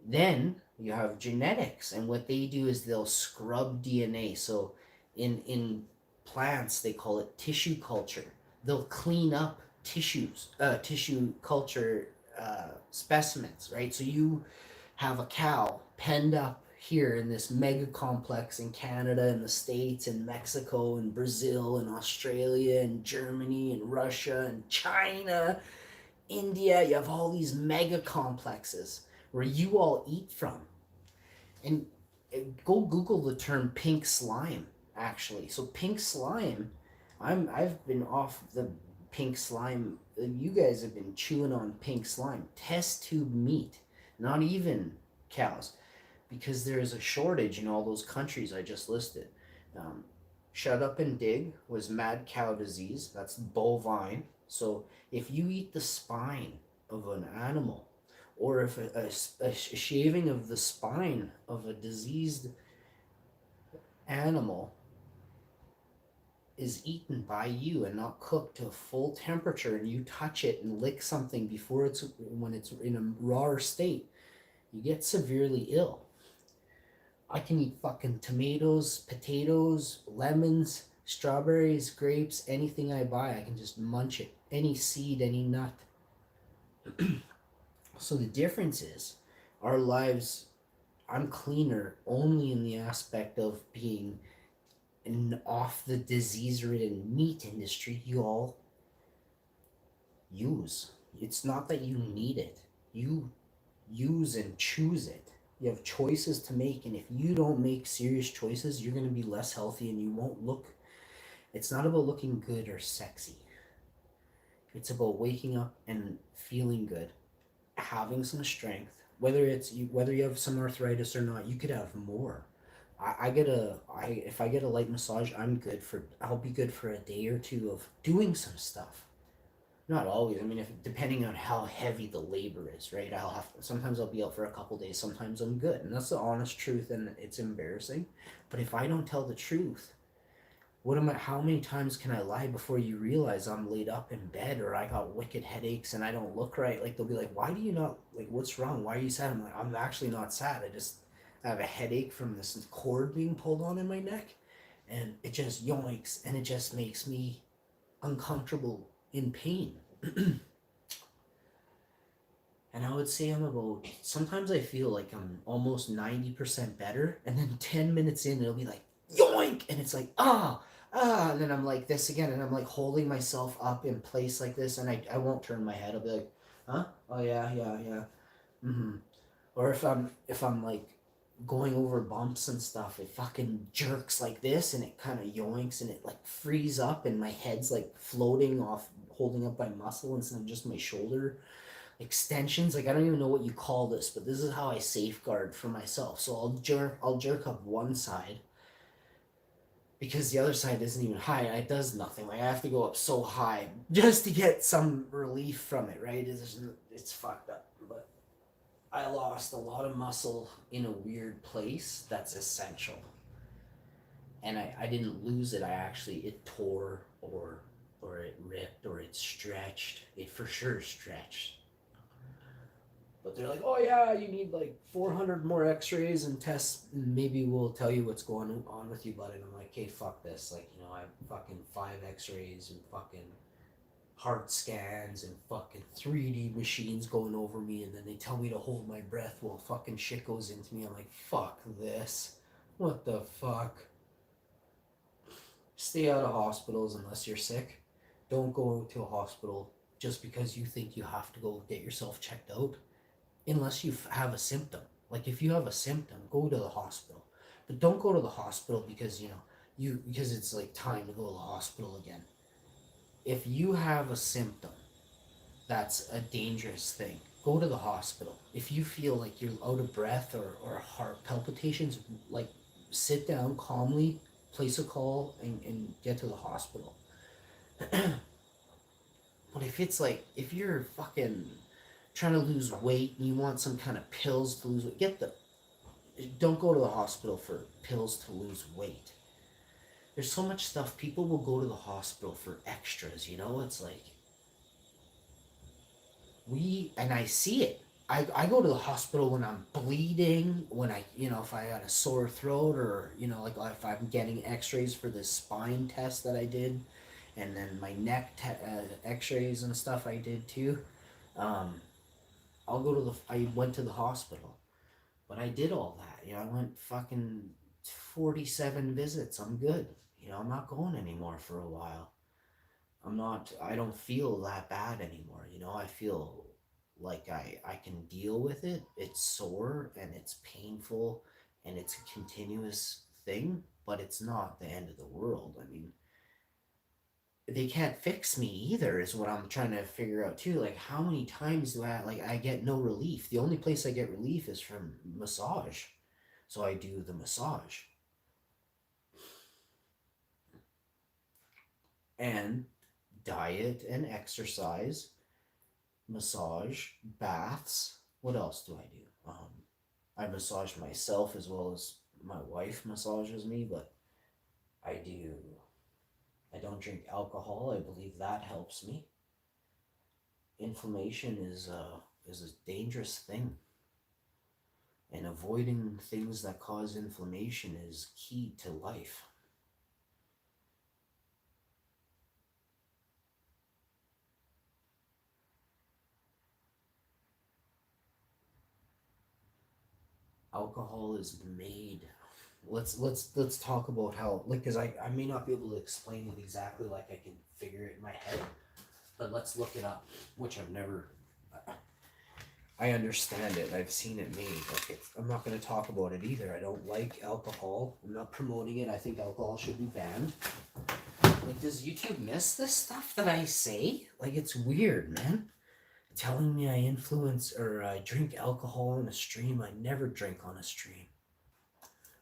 Then you have genetics, and what they do is they'll scrub DNA. So in plants, they call it tissue culture. They'll clean up tissue culture specimens, right? So you have a cow penned up here in this mega complex in Canada and the States and Mexico and Brazil and Australia and Germany and Russia and China, India. You have all these mega complexes where you all eat from. And go Google the term pink slime, actually. So pink slime, I've been off the pink slime. You guys have been chewing on pink slime. Test tube meat, not even cows, because there is a shortage in all those countries I just listed. Um, Shut up and dig was mad cow disease. That's bovine. So if you eat the spine of an animal, or if a shaving of the spine of a diseased animal is eaten by you and not cooked to full temperature, and you touch it and lick something before it's when it's in a raw state, you get severely ill. I can eat fucking tomatoes, potatoes, lemons, strawberries, grapes, anything I buy, I can just munch it. Any seed, any nut. So the difference is our lives, I'm cleaner only in the aspect of being off the disease ridden meat industry you all use. It's not that you need it, you use and choose it. You have choices to make, and if you don't make serious choices, you're going to be less healthy and you won't look. It's not about looking good or sexy. It's about waking up and feeling good, having some strength. Whether you have some arthritis or not, you could have more. If I get a light massage, I'll be good for a day or two of doing some stuff. Not always. I mean, if depending on how heavy the labor is, right? Sometimes I'll be out for a couple days. Sometimes I'm good, and that's the honest truth. And it's embarrassing, but if I don't tell the truth, what am I? How many times can I lie before you realize I'm laid up in bed or I got wicked headaches and I don't look right? Like they'll be like, "Why do you not like? What's wrong? Why are you sad?" I'm like, "I'm actually not sad. I have a headache from this cord being pulled on in my neck, and it just yoinks, and it just makes me uncomfortable in pain." And I would say sometimes I feel like I'm almost 90% better. And then 10 minutes in, it'll be like, yoink. And it's like, And then I'm like this again. And I'm like holding myself up in place like this. And I won't turn my head. I'll be like, huh? Oh, yeah, yeah, yeah. Mm-hmm. Or if I'm like going over bumps and stuff, it fucking jerks like this and it kind of yoinks and it like frees up and my head's like floating off, holding up by muscle instead of just my shoulder extensions. Like I don't even know what you call this, but this is how I safeguard for myself. So I'll jerk up one side because the other side isn't even high. It does nothing. Like I have to go up so high just to get some relief from it, right? It's fucked up. But I lost a lot of muscle in a weird place that's essential. And I didn't lose it. It tore or it ripped or it stretched. It for sure stretched. But they're like, oh yeah, you need like 400 more X-rays and tests, and maybe we'll tell you what's going on with you, bud. And I'm like, hey, fuck this. Like, I have fucking 5 X-rays and fucking heart scans and fucking 3D machines going over me, and then they tell me to hold my breath while fucking shit goes into me. I'm like, fuck this. What the fuck? Stay out of hospitals unless you're sick. Don't go to a hospital just because you think you have to go get yourself checked out unless you have a symptom. Like if you have a symptom, go to the hospital. But don't go to the hospital because because it's like time to go to the hospital again. If you have a symptom, that's a dangerous thing. Go to the hospital. If you feel like you're out of breath or heart palpitations, like sit down calmly, place a call, and get to the hospital. But if you're fucking trying to lose weight and you want some kind of pills to lose weight, don't go to the hospital for pills to lose weight. There's so much stuff. People will go to the hospital for extras, it's like and I see it. I go to the hospital when I'm bleeding, when if I got a sore throat or, like if I'm getting x-rays for the spine test that I did, and then my neck x-rays and stuff I did too. I went to the hospital, but I did all that. I went fucking 47 visits. I'm good. I'm not going anymore for a while. I don't feel that bad anymore. I feel like I can deal with it. It's sore and it's painful and it's a continuous thing, but it's not the end of the world. I mean, they can't fix me either is what I'm trying to figure out too. Like how many times do I get no relief? The only place I get relief is from massage. So I do the massage. And diet and exercise, massage, baths. What else do I do? I massage myself as well as my wife massages me, but I do. I don't drink alcohol. I believe that helps me. Inflammation is a dangerous thing, and avoiding things that cause inflammation is key to life. Alcohol is made. Let's talk about how, like, because I may not be able to explain it exactly like I can figure it in my head, but let's look it up, which I've never. I understand it. I've seen it made. Like I'm not going to talk about it either. I don't like alcohol. I'm not promoting it. I think alcohol should be banned. Like, does YouTube miss this stuff that I say? Like, it's weird, man. Telling me I influence or I drink alcohol on a stream. I never drink on a stream.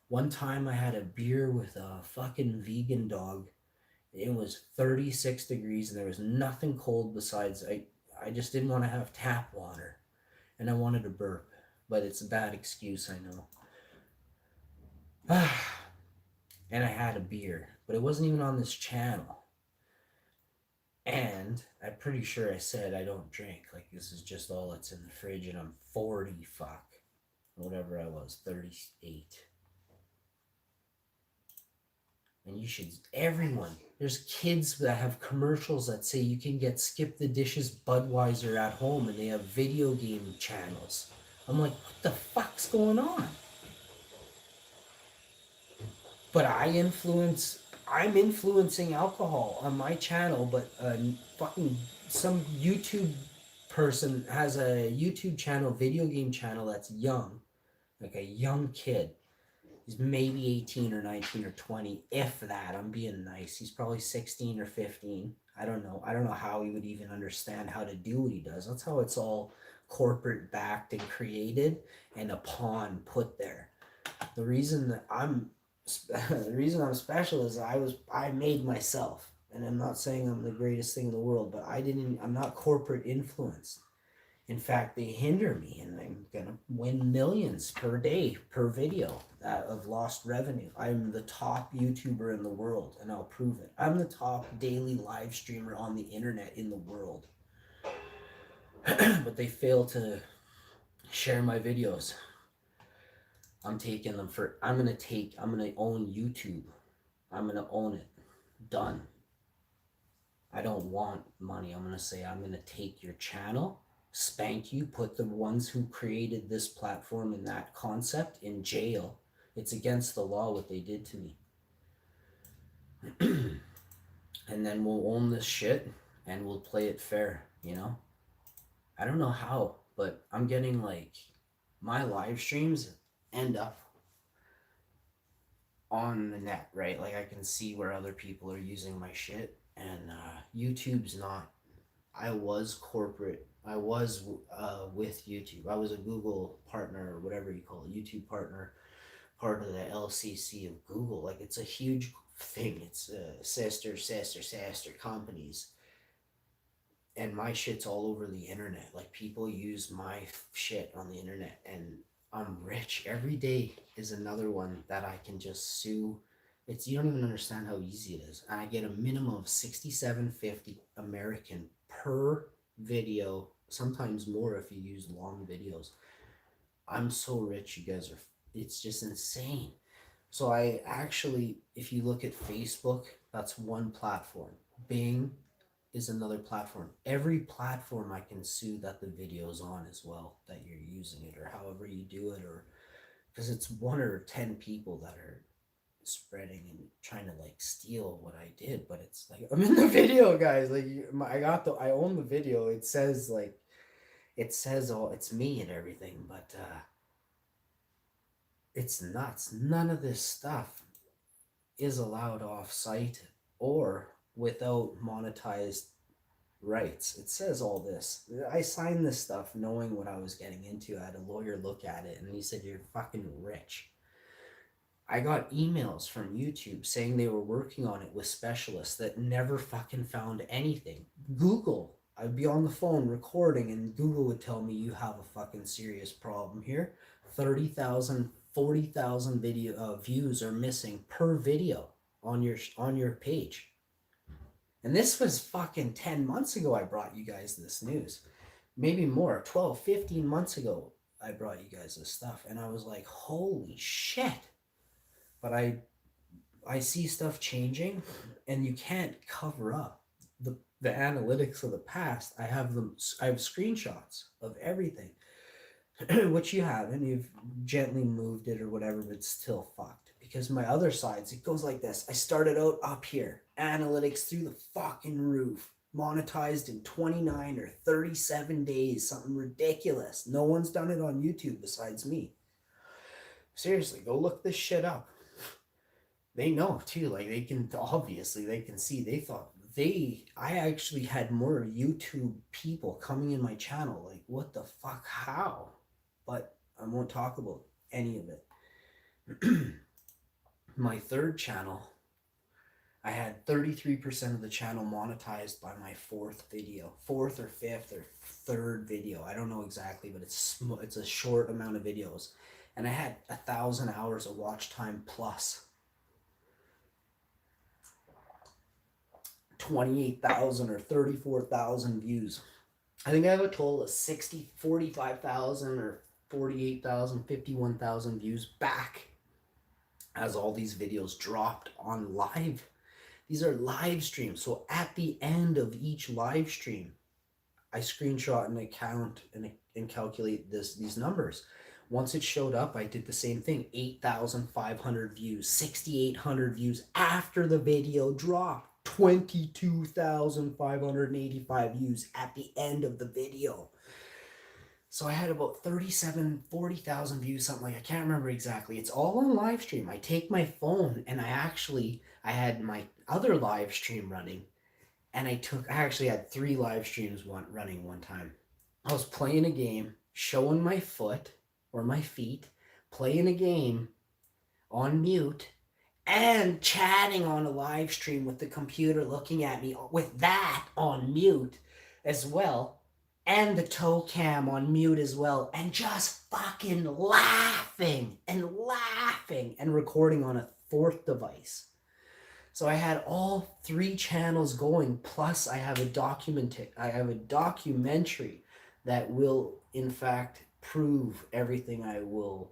One time I had a beer with a fucking vegan dog. It was 36 degrees and there was nothing cold besides I just didn't want to have tap water. And I wanted to burp. But it's a bad excuse, I know. And I had a beer. But it wasn't even on this channel. And I'm pretty sure I said I don't drink. Like, this is just all that's in the fridge, and I'm 40, fuck. Whatever I was, 38. And you should, everyone, there's kids that have commercials that say you can get Skip the Dishes Budweiser at home, and they have video game channels. I'm like, what the fuck's going on? But I'm influencing alcohol on my channel, but fucking some YouTube person has a YouTube channel, video game channel that's young, like a young kid. He's maybe 18 or 19 or 20, if that. I'm being nice. He's probably 16 or 15. I don't know. I don't know how he would even understand how to do what he does. That's how it's all corporate backed and created and a pawn put there. The reason I'm special is I made myself, and I'm not saying I'm the greatest thing in the world, but I'm not corporate influenced. In fact, they hinder me, and I'm gonna win millions per day per video of lost revenue. I'm the top YouTuber in the world, and I'll prove it. I'm the top daily live streamer on the internet in the world. But they fail to share my videos. I'm taking them for, I'm going to own YouTube. I'm going to own it. Done. I don't want money. I'm going to say, I'm going to take your channel, spank you, put the ones who created this platform and that concept in jail. It's against the law what they did to me. And then we'll own this shit and we'll play it fair, you know? I don't know how, but I'm getting like, my live streams end up on the net, right? Like I can see where other people are using my shit, and YouTube's not. I was corporate. I was with YouTube. I was a Google partner or whatever you call it, YouTube partner, part of the LCC of Google. Like it's a huge thing. It's sister companies. And my shit's all over the internet. Like people use my shit on the internet, and I'm rich. Every day is another one that I can just sue. It's, you don't even understand how easy it is. And I get a minimum of $67.50 American per video, sometimes more if you use long videos. I'm so rich, you guys are. It's just insane. So I actually, if you look at Facebook, that's one platform. Bing is another platform. Every platform I can sue that the video's on as well, that you're using it, or however you do it, or because it's 1 or 10 people that are spreading and trying to like steal what I did. But it's like, I'm in the video, guys. Like I own the video. It says all, it's me and everything, but it's nuts. None of this stuff is allowed off site or without monetized rights. It says all this. I signed this stuff knowing what I was getting into. I had a lawyer look at it and he said, "You're fucking rich." I got emails from YouTube saying they were working on it with specialists that never fucking found anything. Google, I'd be on the phone recording and Google would tell me, "You have a fucking serious problem here. 30,000, 40,000 video views are missing per video on your page." And this was fucking 10 months ago I brought you guys this news. Maybe more, 12, 15 months ago I brought you guys this stuff. And I was like, holy shit. But I see stuff changing and you can't cover up the analytics of the past. I have screenshots of everything. Which you have, and you've gently moved it or whatever, but it's still fucked. Because my other sides, it goes like this. I started out up here, analytics through the fucking roof, monetized in 29 or 37 days, something ridiculous. No one's done it on YouTube besides me. Seriously, go look this shit up. They know too, like they can see. They thought I actually had more YouTube people coming in my channel. Like, what the fuck, how? But I won't talk about any of it. My third channel, I had 33% of the channel monetized by my fourth or fifth or third video. I don't know exactly, but it's a short amount of videos. And I had 1,000 hours of watch time plus. 28,000 or 34,000 views. I think I have a total of 45,000 or 48,000, 51,000 views back as all these videos dropped on live. These are live streams. So at the end of each live stream, I screenshot and account and calculate these numbers. Once it showed up, I did the same thing. 8,500 views, 6,800 views after the video dropped. 22,585 views at the end of the video. So I had about 40,000 views, something like, I can't remember exactly. It's all on live stream. I take my phone and I had my other live stream running, and I actually had 3 live streams running one time. I was playing a game, showing my foot or my feet, playing a game on mute, and chatting on a live stream with the computer looking at me with that on mute as well, and the toe cam on mute as well, and just fucking laughing and recording on a 4th device. So I had all 3 channels going, plus I have a documentary that will in fact prove everything I will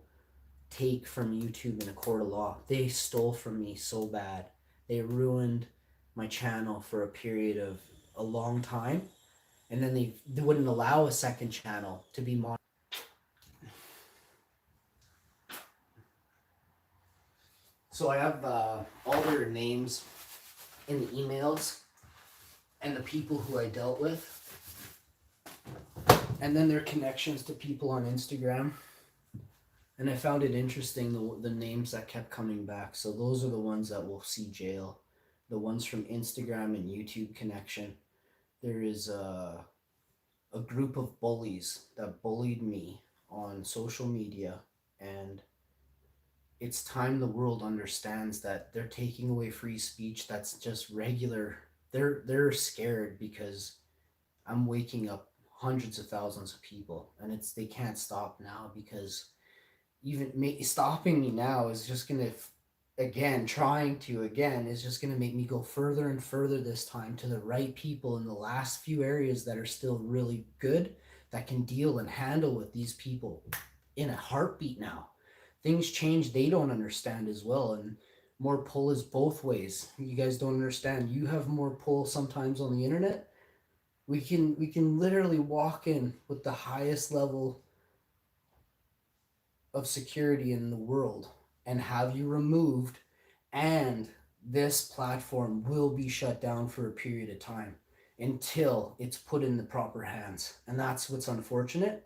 take from YouTube in a court of law. They stole from me so bad. They ruined my channel for a period of a long time, and then they wouldn't allow a second channel to be monetized. So I have all their names in the emails and the people who I dealt with, and then their connections to people on Instagram. And I found it interesting, the names that kept coming back. So those are the ones that will see jail. The ones from Instagram and YouTube connection. There is a group of bullies that bullied me on social media, and it's time the world understands that they're taking away free speech. That's just regular. They're scared because I'm waking up hundreds of thousands of people, and they can't stop now, because even stopping me now is just going to, is just going to make me go further and further this time to the right people in the last few areas that are still really good, that can deal and handle with these people in a heartbeat now. Things change, they don't understand as well, and more pull is both ways. You guys don't understand. You have more pull sometimes on the internet. We can literally walk in with the highest level of security in the world and have you removed, and this platform will be shut down for a period of time until it's put in the proper hands. And that's what's unfortunate,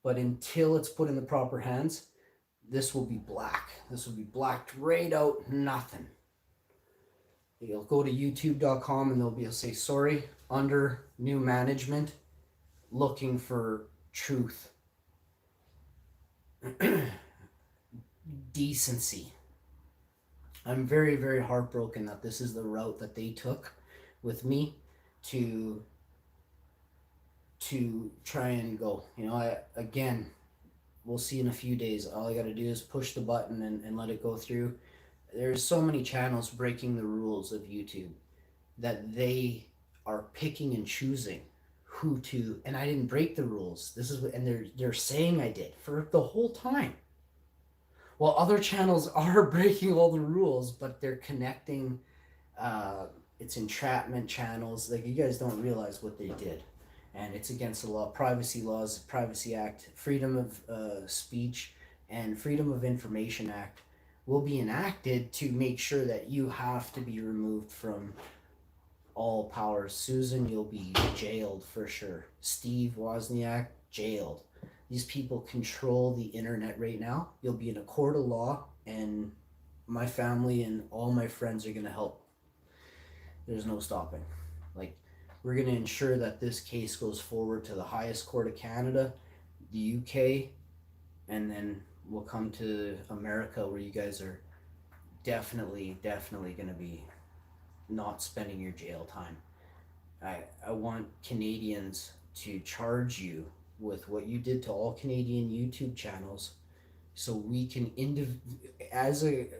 but until it's put in the proper hands, this will be black. This will be blacked right out, nothing. You'll go to youtube.com and they'll say, sorry, under new management, looking for truth, decency. I'm very, very heartbroken that this is the route that they took with me to try and go. Again, we'll see in a few days. All I got to do is push the button and let it go through. There's so many channels breaking the rules of YouTube that they are picking and choosing who to. And I didn't break the rules. They're saying I did for the whole time. Well, other channels are breaking all the rules, but they're connecting. It's entrapment channels. Like, you guys don't realize what they did, and it's against the law. Privacy laws, Privacy Act, Freedom of Speech, and Freedom of Information Act will be enacted to make sure that you have to be removed from all powers. Susan, you'll be jailed for sure. Steve Wozniak, jailed. These people control the internet right now. You'll be in a court of law, and my family and all my friends are going to help. There's no stopping. Like, we're going to ensure that this case goes forward to the highest court of Canada, the UK, and then we'll come to America, where you guys are definitely going to be not spending your jail time. I want Canadians to charge you with what you did to all Canadian YouTube channels, so we can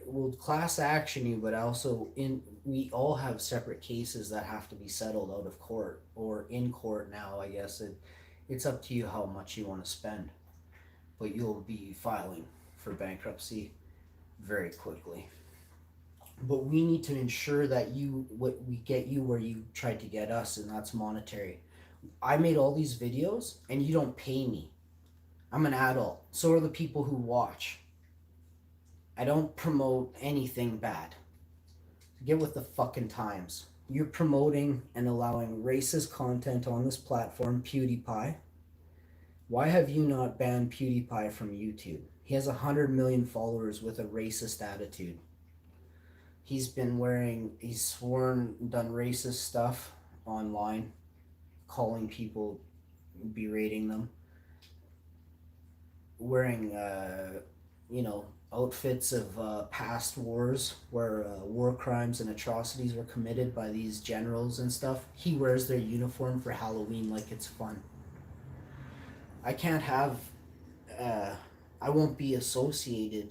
we'll class action you, but also we all have separate cases that have to be settled out of court or in court now. I guess it's up to you how much you want to spend, but you'll be filing for bankruptcy very quickly. But we need to ensure that we get you where you tried to get us, and that's monetary. I made all these videos and you don't pay me. I'm an adult. So are the people who watch. I don't promote anything bad. Get with the fucking times. You're promoting and allowing racist content on this platform, PewDiePie. Why have you not banned PewDiePie from YouTube? He has 100 million followers with a racist attitude. He's sworn, done racist stuff online, calling people, berating them, wearing, outfits of past wars where war crimes and atrocities were committed by these generals and stuff. He wears their uniform for Halloween like it's fun. I can't have, I won't be associated.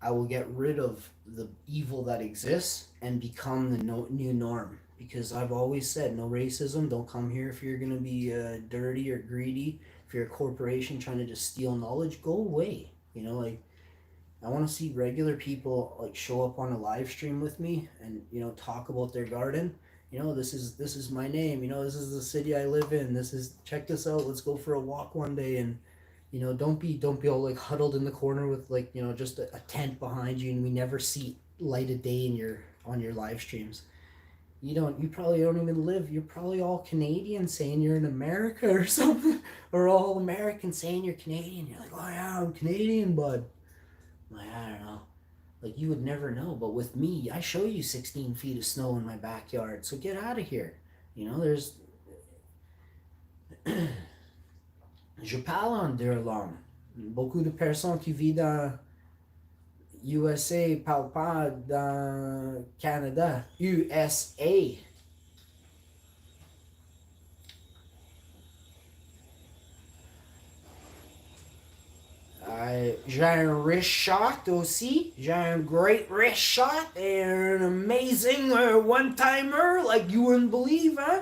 I will get rid of the evil that exists and become the new norm. Because I've always said, no racism. Don't come here if you're going to be dirty or greedy. If you're a corporation trying to just steal knowledge, go away. I want to see regular people show up on a live stream with me and talk about their garden. This is my name. This is the city I live in. Check this out. Let's go for a walk one day. And don't be all huddled in the corner with just a tent behind you, and we never see light of day on your live streams. You probably don't even live. You're probably all Canadian saying you're in America or something, or all American saying you're Canadian. You're like, oh yeah, I'm Canadian, bud. I'm like, I don't know. You would never know. But with me, I show you 16 feet of snow in my backyard. So get out of here. There's. Je parle en deux langues. Beaucoup de personnes qui vivent dans USA parlent pas dans Canada. USA. J'ai un wrist shot aussi. J'ai un great wrist shot and an amazing one-timer like you wouldn't believe, huh?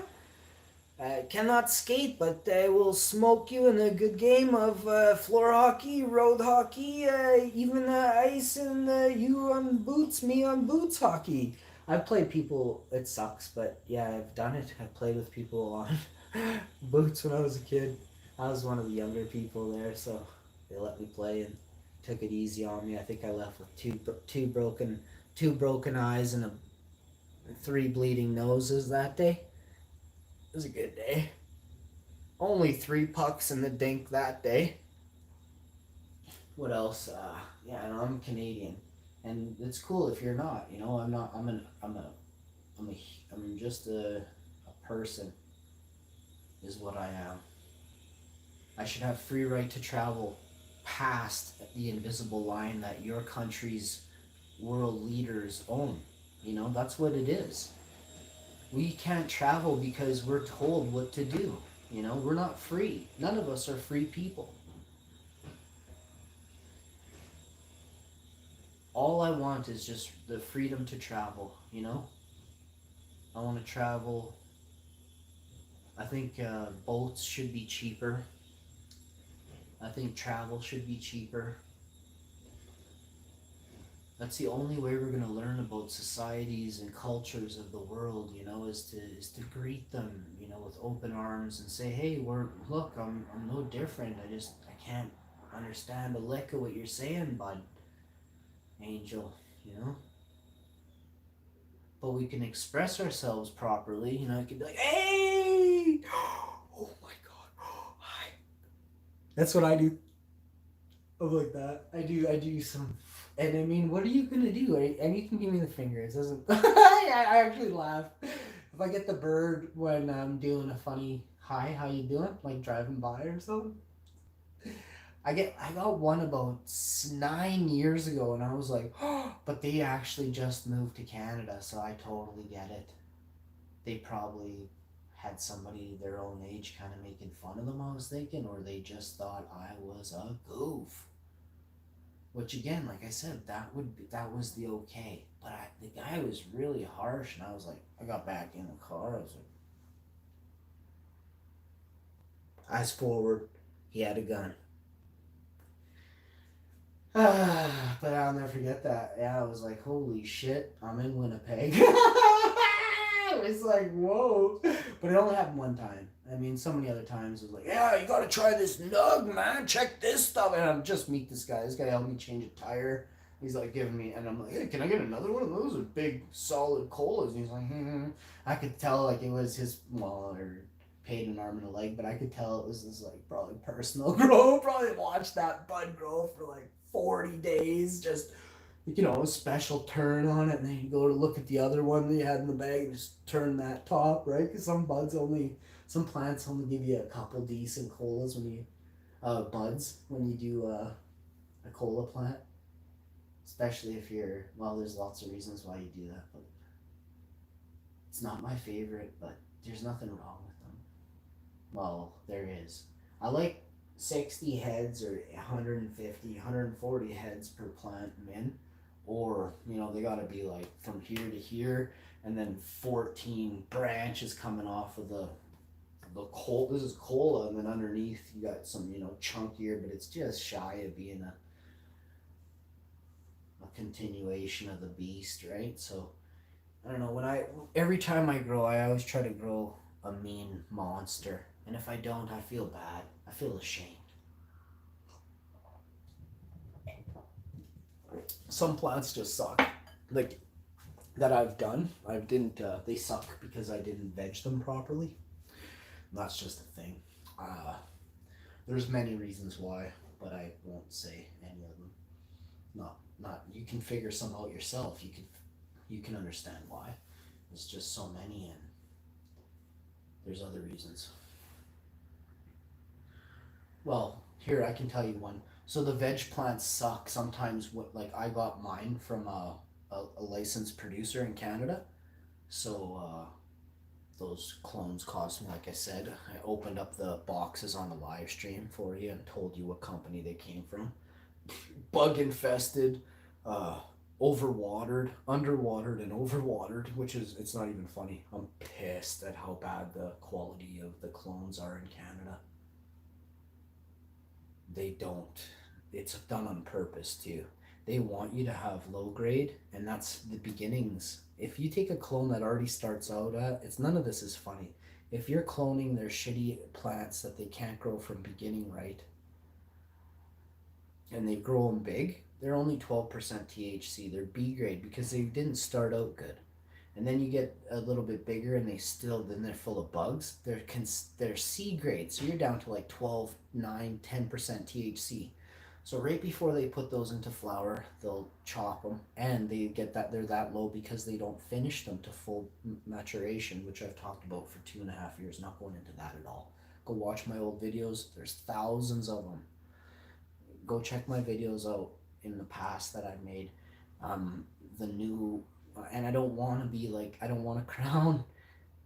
Cannot skate, but I will smoke you in a good game of floor hockey, road hockey, even ice, and you on boots, me on boots hockey. I've played people, it sucks, but yeah, I've done it. I've played with people on boots when I was a kid. I was one of the younger people there, so they let me play and took it easy on me. I think I left with two broken eyes and 3 bleeding noses that day. It was a good day. Only 3 pucks in the dink that day. What else? I'm Canadian. And it's cool if you're not. You know, I'm not. I'm a. I'm just a person. Is what I am. I should have free right to travel past the invisible line that your country's world leaders own. You know, that's what it is. We can't travel because we're told what to do. You know, we're not free. None of us are free people. All I want is just the freedom to travel, you know? I want to travel. I think boats should be cheaper. I think travel should be cheaper. That's the only way we're gonna learn about societies and cultures of the world, you know, is to greet them, you know, with open arms and say, hey, I'm no different. I can't understand a lick of what you're saying, bud, angel, you know. But we can express ourselves properly, you know. I could be like, hey, oh my god, hi. That's what I do. I'm like that. I do some. And I mean, what are you gonna do? And you can give me the finger. It doesn't. I actually laugh if I get the bird when I'm doing a funny hi. How you doing? Like driving by or something. I got one about 9 years ago, and I was like, oh, but they actually just moved to Canada, so I totally get it. They probably had somebody their own age kind of making fun of them. I was thinking, or they just thought I was a goof. Which again, like I said, that was the okay. But the guy was really harsh, and I was like, I got back in the car. I was like, eyes forward. He had a gun. But I'll never forget that. Yeah, I was like, holy shit, I'm in Winnipeg. It was like, whoa. But it only happened one time. I mean, so many other times it was like, yeah, you gotta try this nug, man. Check this stuff. And I'm just meet this guy. This guy helped me change a tire. He's like giving me, and I'm like, hey, can I get another one of those? Are big, solid colas. And he's like, I could tell like it was his, well, or paid an arm and a leg, but I could tell it was this like probably personal growth. Probably watched that bud grow for like 40 days, just you know, a special turn on it, and then you go to look at the other one that you had in the bag and just turn that top, right? Because some plants only give you a couple decent colas when you, buds, when you do a cola plant. Especially if you're, well, there's lots of reasons why you do that, but it's not my favorite, but there's nothing wrong with them. Well, there is. I like 60 heads or 150, 140 heads per plant min, or you know they got to be like from here to here, and then 14 branches coming off of the coal. This is cola, and then underneath you got some, you know, chunkier, but it's just shy of being a continuation of the beast, right? So I don't know, every time I grow, I always try to grow a mean monster, and if I don't, I feel bad. I feel ashamed. Some plants just suck. Like that I've done, I didn't. They suck because I didn't veg them properly. That's just a thing. There's many reasons why, but I won't say any of them. Not. You can figure some out yourself. You can understand why. There's just so many, and there's other reasons. Well, here I can tell you one. So the veg plants suck sometimes. What like I got mine from a licensed producer in Canada. So those clones cost me, like I said. I opened up the boxes on the live stream for you and told you what company they came from. Bug infested, uh, overwatered, underwatered, and overwatered. Which is, it's not even funny. I'm pissed at how bad the quality of the clones are in Canada. They don't. It's done on purpose too. They want you to have low grade, and that's the beginnings. If you take a clone that already starts out at, it's none of this is funny. If you're cloning their shitty plants that they can't grow from beginning right, and they grow them big, they're only 12% THC. They're B grade because they didn't start out good. And then you get a little bit bigger, and then they're full of bugs. They're C grade, so you're down to like 12, 9, 10% THC. So right before they put those into flour, they'll chop them, and they get that they're that low because they don't finish them to full maturation, which I've talked about for 2.5 years. Not going into that at all. Go watch my old videos. There's thousands of them. Go check my videos out in the past that I've made. The new, and I don't want to be like, I don't want a crown.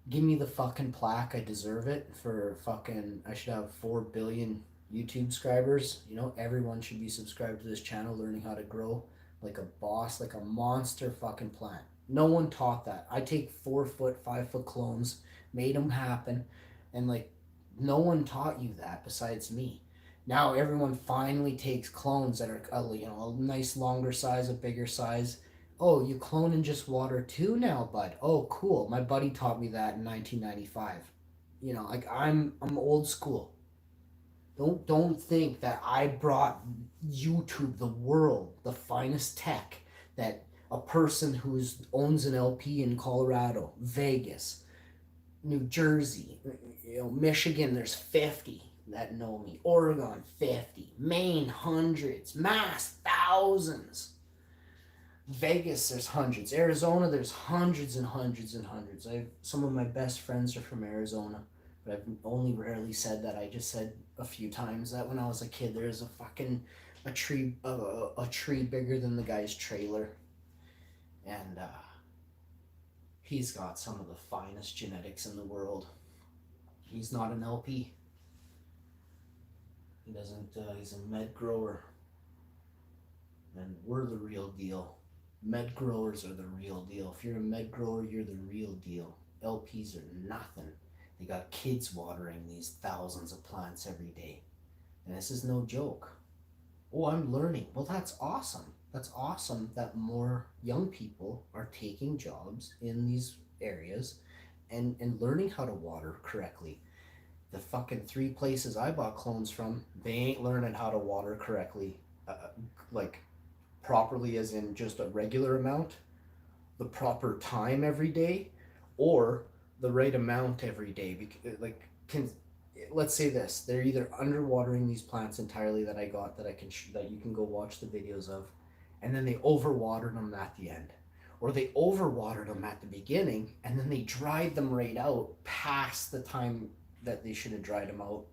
Give me the fucking plaque. I deserve it for fucking. I should have 4 billion YouTube subscribers. You know, everyone should be subscribed to this channel, learning how to grow like a boss, like a monster fucking plant. No one taught that. I take 4 foot, 5 foot clones, made them happen, and like no one taught you that besides me. Now everyone finally takes clones that are a nice longer size, a bigger size. Oh, you clone in just water too now, bud. Oh, cool. My buddy taught me that in 1995. Like I'm old school. Don't think that I brought YouTube, the world, the finest tech that a person who owns an LP in Colorado, Vegas, New Jersey, Michigan, there's 50 that know me. Oregon, 50. Maine, hundreds. Mass, thousands. Vegas, there's hundreds. Arizona, there's hundreds and hundreds and hundreds. Some of my best friends are from Arizona, but I've only rarely said that. I just said a few times that when I was a kid, there's a tree bigger than the guy's trailer, and he's got some of the finest genetics in the world. He's not an LP. He doesn't. He's a med grower, and we're the real deal. Med growers are the real deal. If you're a med grower, you're the real deal. LPs are nothing. They got kids watering these thousands of plants every day. And this is no joke. Oh, I'm learning. Well, that's awesome. That's awesome that more young people are taking jobs in these areas and learning how to water correctly. The fucking 3 places I bought clones from, they ain't learning how to water correctly. Like properly, as in just a regular amount, the proper time every day, or the right amount every day. Let's say this: they're either underwatering these plants entirely that I got that you can go watch the videos of, and then they overwatered them at the end, or they overwatered them at the beginning and then they dried them right out past the time that they should have dried them out.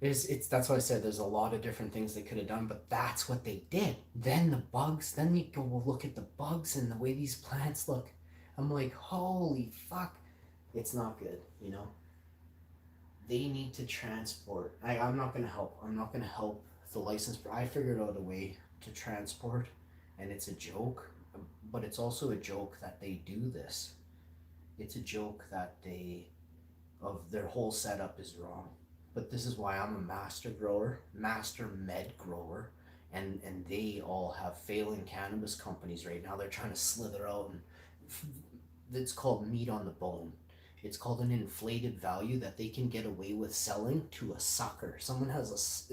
It's that's why I said there's a lot of different things they could have done, but that's what they did. Then the bugs, then you go look at the bugs and the way these plants look. I'm like, holy fuck, it's not good, They need to transport. I'm not gonna help. I'm not gonna help the license. I figured out a way to transport, and it's a joke, but it's also a joke that they do this. It's a joke that their whole setup is wrong. But this is why I'm a master grower, master med grower, and they all have failing cannabis companies right now. They're trying to slither out, and it's called meat on the bone. It's called an inflated value that they can get away with selling to a sucker. Someone has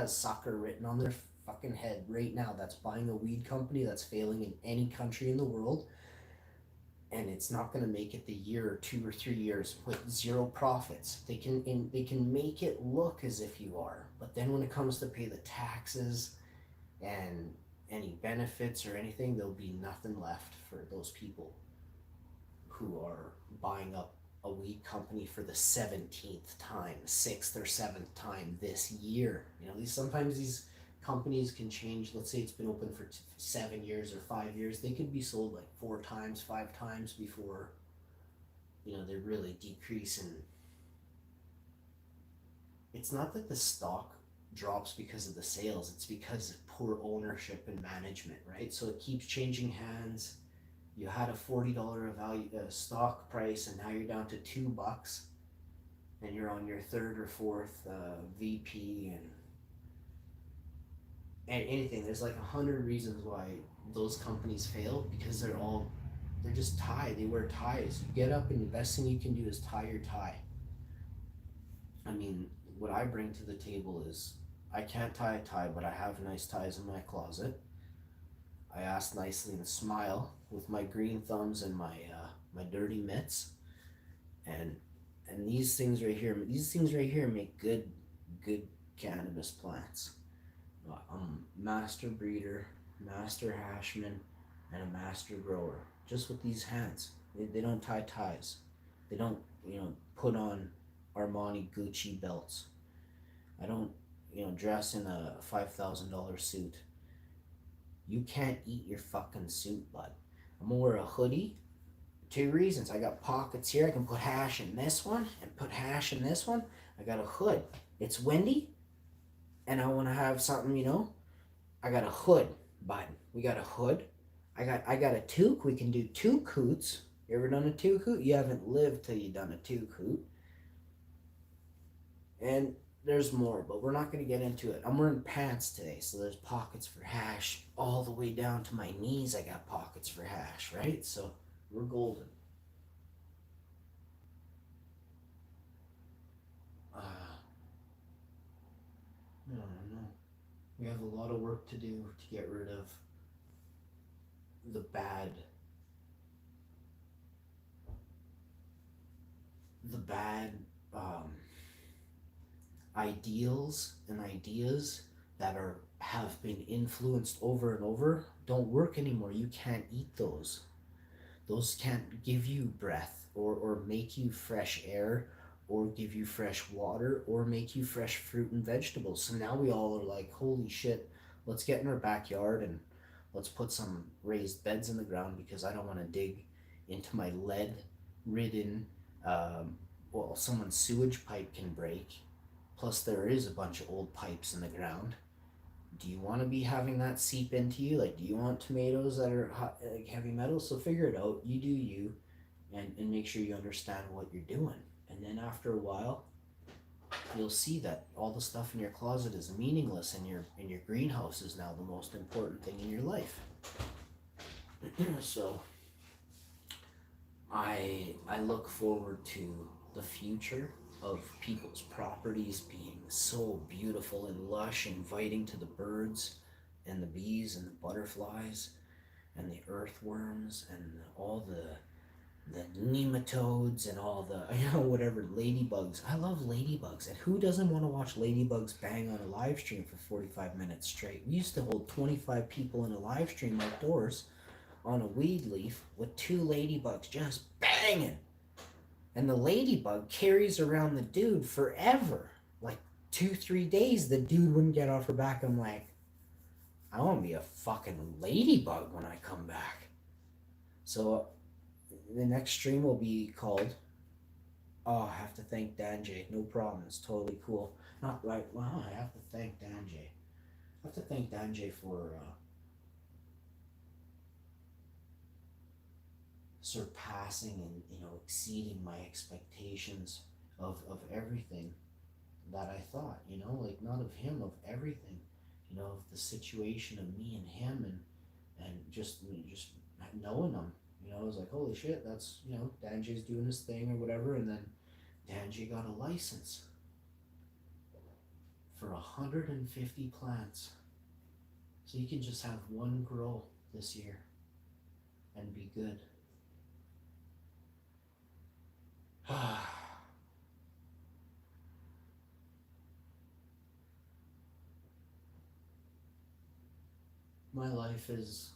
sucker written on their fucking head right now that's buying a weed company that's failing in any country in the world, and it's not going to make it the year or 2 or 3 years with zero profits. They can make it look as if you are, but then when it comes to pay the taxes and any benefits or anything, there'll be nothing left for those people who are buying up a weed company for the 17th time, 6th or 7th time this year. Sometimes these companies can change. Let's say it's been open for 7 years or 5 years. They could be sold like 4 times, 5 times before, they really decrease. And it's not that the stock drops because of the sales. It's because of poor ownership and management, right? So it keeps changing hands. You had a $40 stock price, and now you're down to $2, and you're on your 3rd or 4th VP and anything. There's like 100 reasons why those companies fail, because they're just tie. They wear ties. You get up, and the best thing you can do is tie your tie. I mean, what I bring to the table is I can't tie a tie, but I have nice ties in my closet. I ask nicely and smile with my green thumbs and my dirty mitts, and these things right here make good cannabis plants. I'm master breeder, master hashman, and a master grower. Just with these hands. They don't tie ties. They don't, put on Armani Gucci belts. I don't, dress in a $5,000 suit. You can't eat your fucking suit, bud. I'm gonna wear a hoodie. Two reasons. I got pockets here. I can put hash in this one and put hash in this one. I got a hood. It's windy, and I want to have something, I got a hood, bud. We got a hood. I got a toque. We can do two coots. You ever done a two coot? You haven't lived till you done a two coot. And there's more, but we're not going to get into it. I'm wearing pants today, so there's pockets for hash all the way down to my knees. I got pockets for hash, right? So we're golden. I don't know. We have a lot of work to do to get rid of the bad um, ideals and ideas that have been influenced over and over don't work anymore. You can't eat those. Those can't give you breath or make you fresh air or give you fresh water or make you fresh fruit and vegetables. So now we all are like, holy shit, let's get in our backyard and let's put some raised beds in the ground because I don't want to dig into my lead ridden, someone's sewage pipe can break. Plus, there is a bunch of old pipes in the ground. Do you want to be having that seep into you? Like, do you want tomatoes that are hot, like heavy metals? So figure it out. You do you, and make sure you understand what you're doing. And then after a while, you'll see that all the stuff in your closet is meaningless, and your greenhouse is now the most important thing in your life. So, I look forward to the future of people's properties being so beautiful and lush, inviting to the birds and the bees and the butterflies and the earthworms and all the nematodes and all the whatever ladybugs. I love ladybugs, and who doesn't want to watch ladybugs bang on a live stream for 45 minutes straight? We used to hold 25 people in a live stream outdoors on a weed leaf with two ladybugs just banging. And the ladybug carries around the dude forever. Like 2-3 days, the dude wouldn't get off her back. I'm like, I want to be a fucking ladybug when I come back. So the next stream will be called, oh, I have to thank Dan J. No problem. It's totally cool. Not right. Well, I have to thank Dan J. I have to thank Dan J for surpassing and exceeding my expectations of everything that I thought, like not of him, of everything, of the situation of me and him, and just knowing him. I was like, holy shit, that's Danjay's doing his thing or whatever. And then Danjay got a license for 150 plants, so you can just have one grow this year and be good. My life is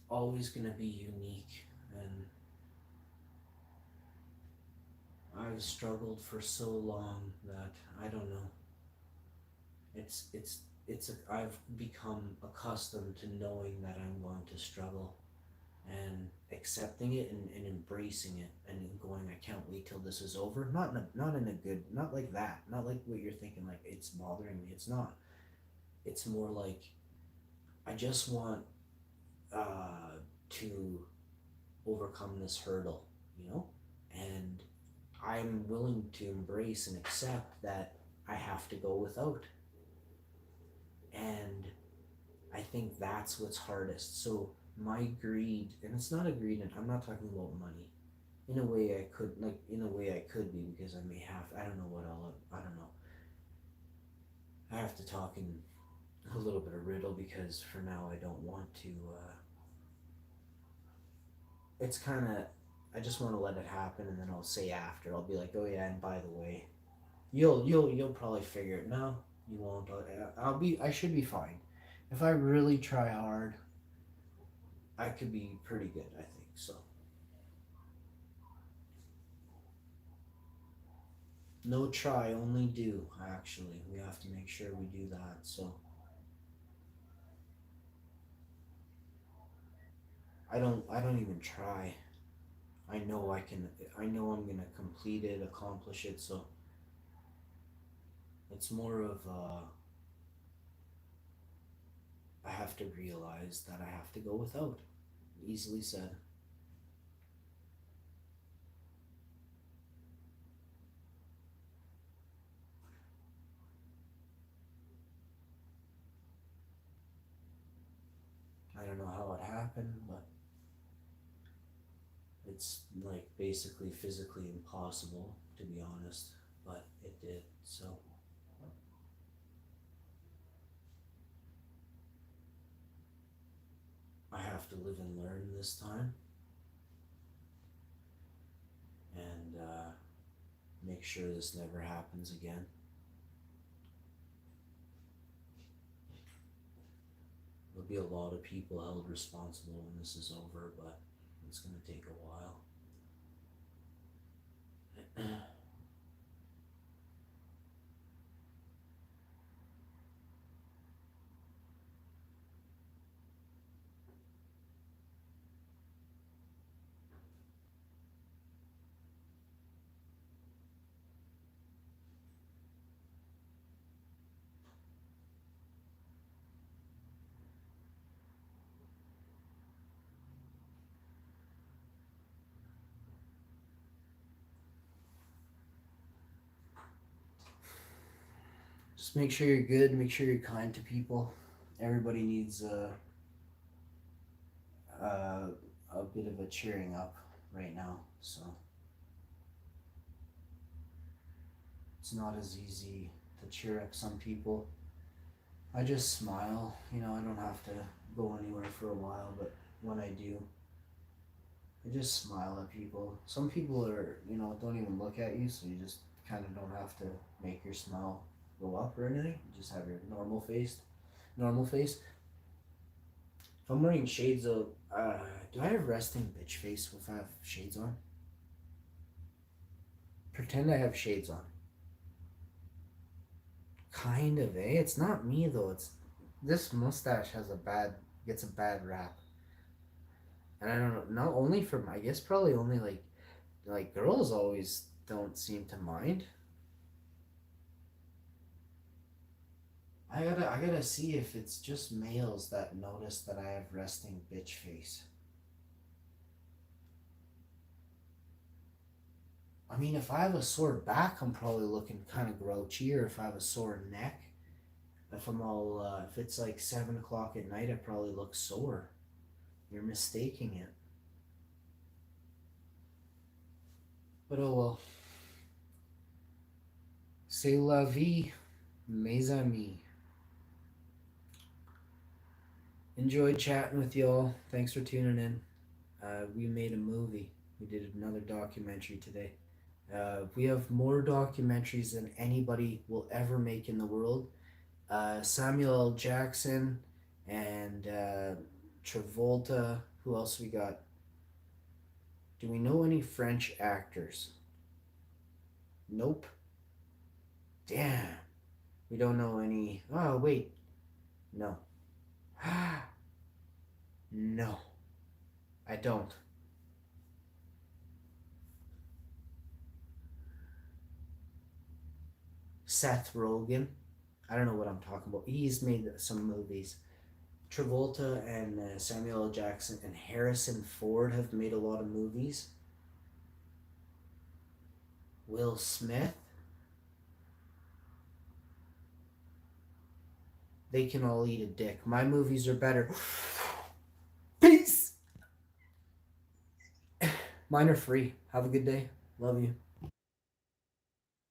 always going to be unique, and I've struggled for so long that I don't know. I've become accustomed to knowing that I'm going to struggle and accepting it and embracing it and going, I can't wait till this is over. Not in a good, not like that, not like what you're thinking, like it's bothering me. It's not. It's more like I just want to overcome this hurdle, and I'm willing to embrace and accept that I have to go without. And I think that's what's hardest. So my greed, and it's not a greed, and I'm not talking about money. In a way I could be, because I may have, I don't know what I don't know. I have to talk in a little bit of riddle, because for now I don't want to, it's kind of, I just want to let it happen, and then I'll say after, I'll be like, oh yeah, and by the way, you'll probably figure it. No, You won't. I should be fine. If I really try hard, I could be pretty good, I think. So, no try, only do, actually. We have to make sure we do that. So, I don't even try. I know I can. I know I'm going to complete it, accomplish it. So, it's more of I have to realize that I have to go without. Easily said. I don't know how it happened, but it's like basically physically impossible, to be honest, but it did. So I have to live and learn this time, and make sure this never happens again. There'll be a lot of people held responsible when this is over, but it's going to take a while. Just make sure you're good, make sure you're kind to people. Everybody needs a bit of a cheering up right now, so it's not as easy to cheer up some people. I just smile, I don't have to go anywhere for a while, but when I do, I just smile at people. Some people don't even look at you, so you just kind of don't have to make your smile go up or anything. You just have your normal face. If I'm wearing shades though, do I have resting bitch face if I have shades on? Pretend I have shades on. Kind of, eh? It's not me though. It's this mustache gets a bad rap, and I don't know. Not only from, I guess probably only like girls always don't seem to mind. I gotta see if it's just males that notice that I have resting bitch face. I mean, if I have a sore back, I'm probably looking kind of grouchy. Or if I have a sore neck, if it's like 7 o'clock at night, I probably look sore. You're mistaking it. But oh well. C'est la vie, mes amis. Enjoyed chatting with y'all. Thanks for tuning in. We made a movie. We did another documentary today. We have more documentaries than anybody will ever make in the world. Samuel L. Jackson and Travolta. Who else we got? Do we know any French actors? Nope. Damn. We don't know any. Oh, wait. No. No. I don't. Seth Rogen. I don't know what I'm talking about. He's made some movies. Travolta and Samuel L. Jackson and Harrison Ford have made a lot of movies. Will Smith. They can all eat a dick. My movies are better. Peace. Mine are free. Have a good day. Love you.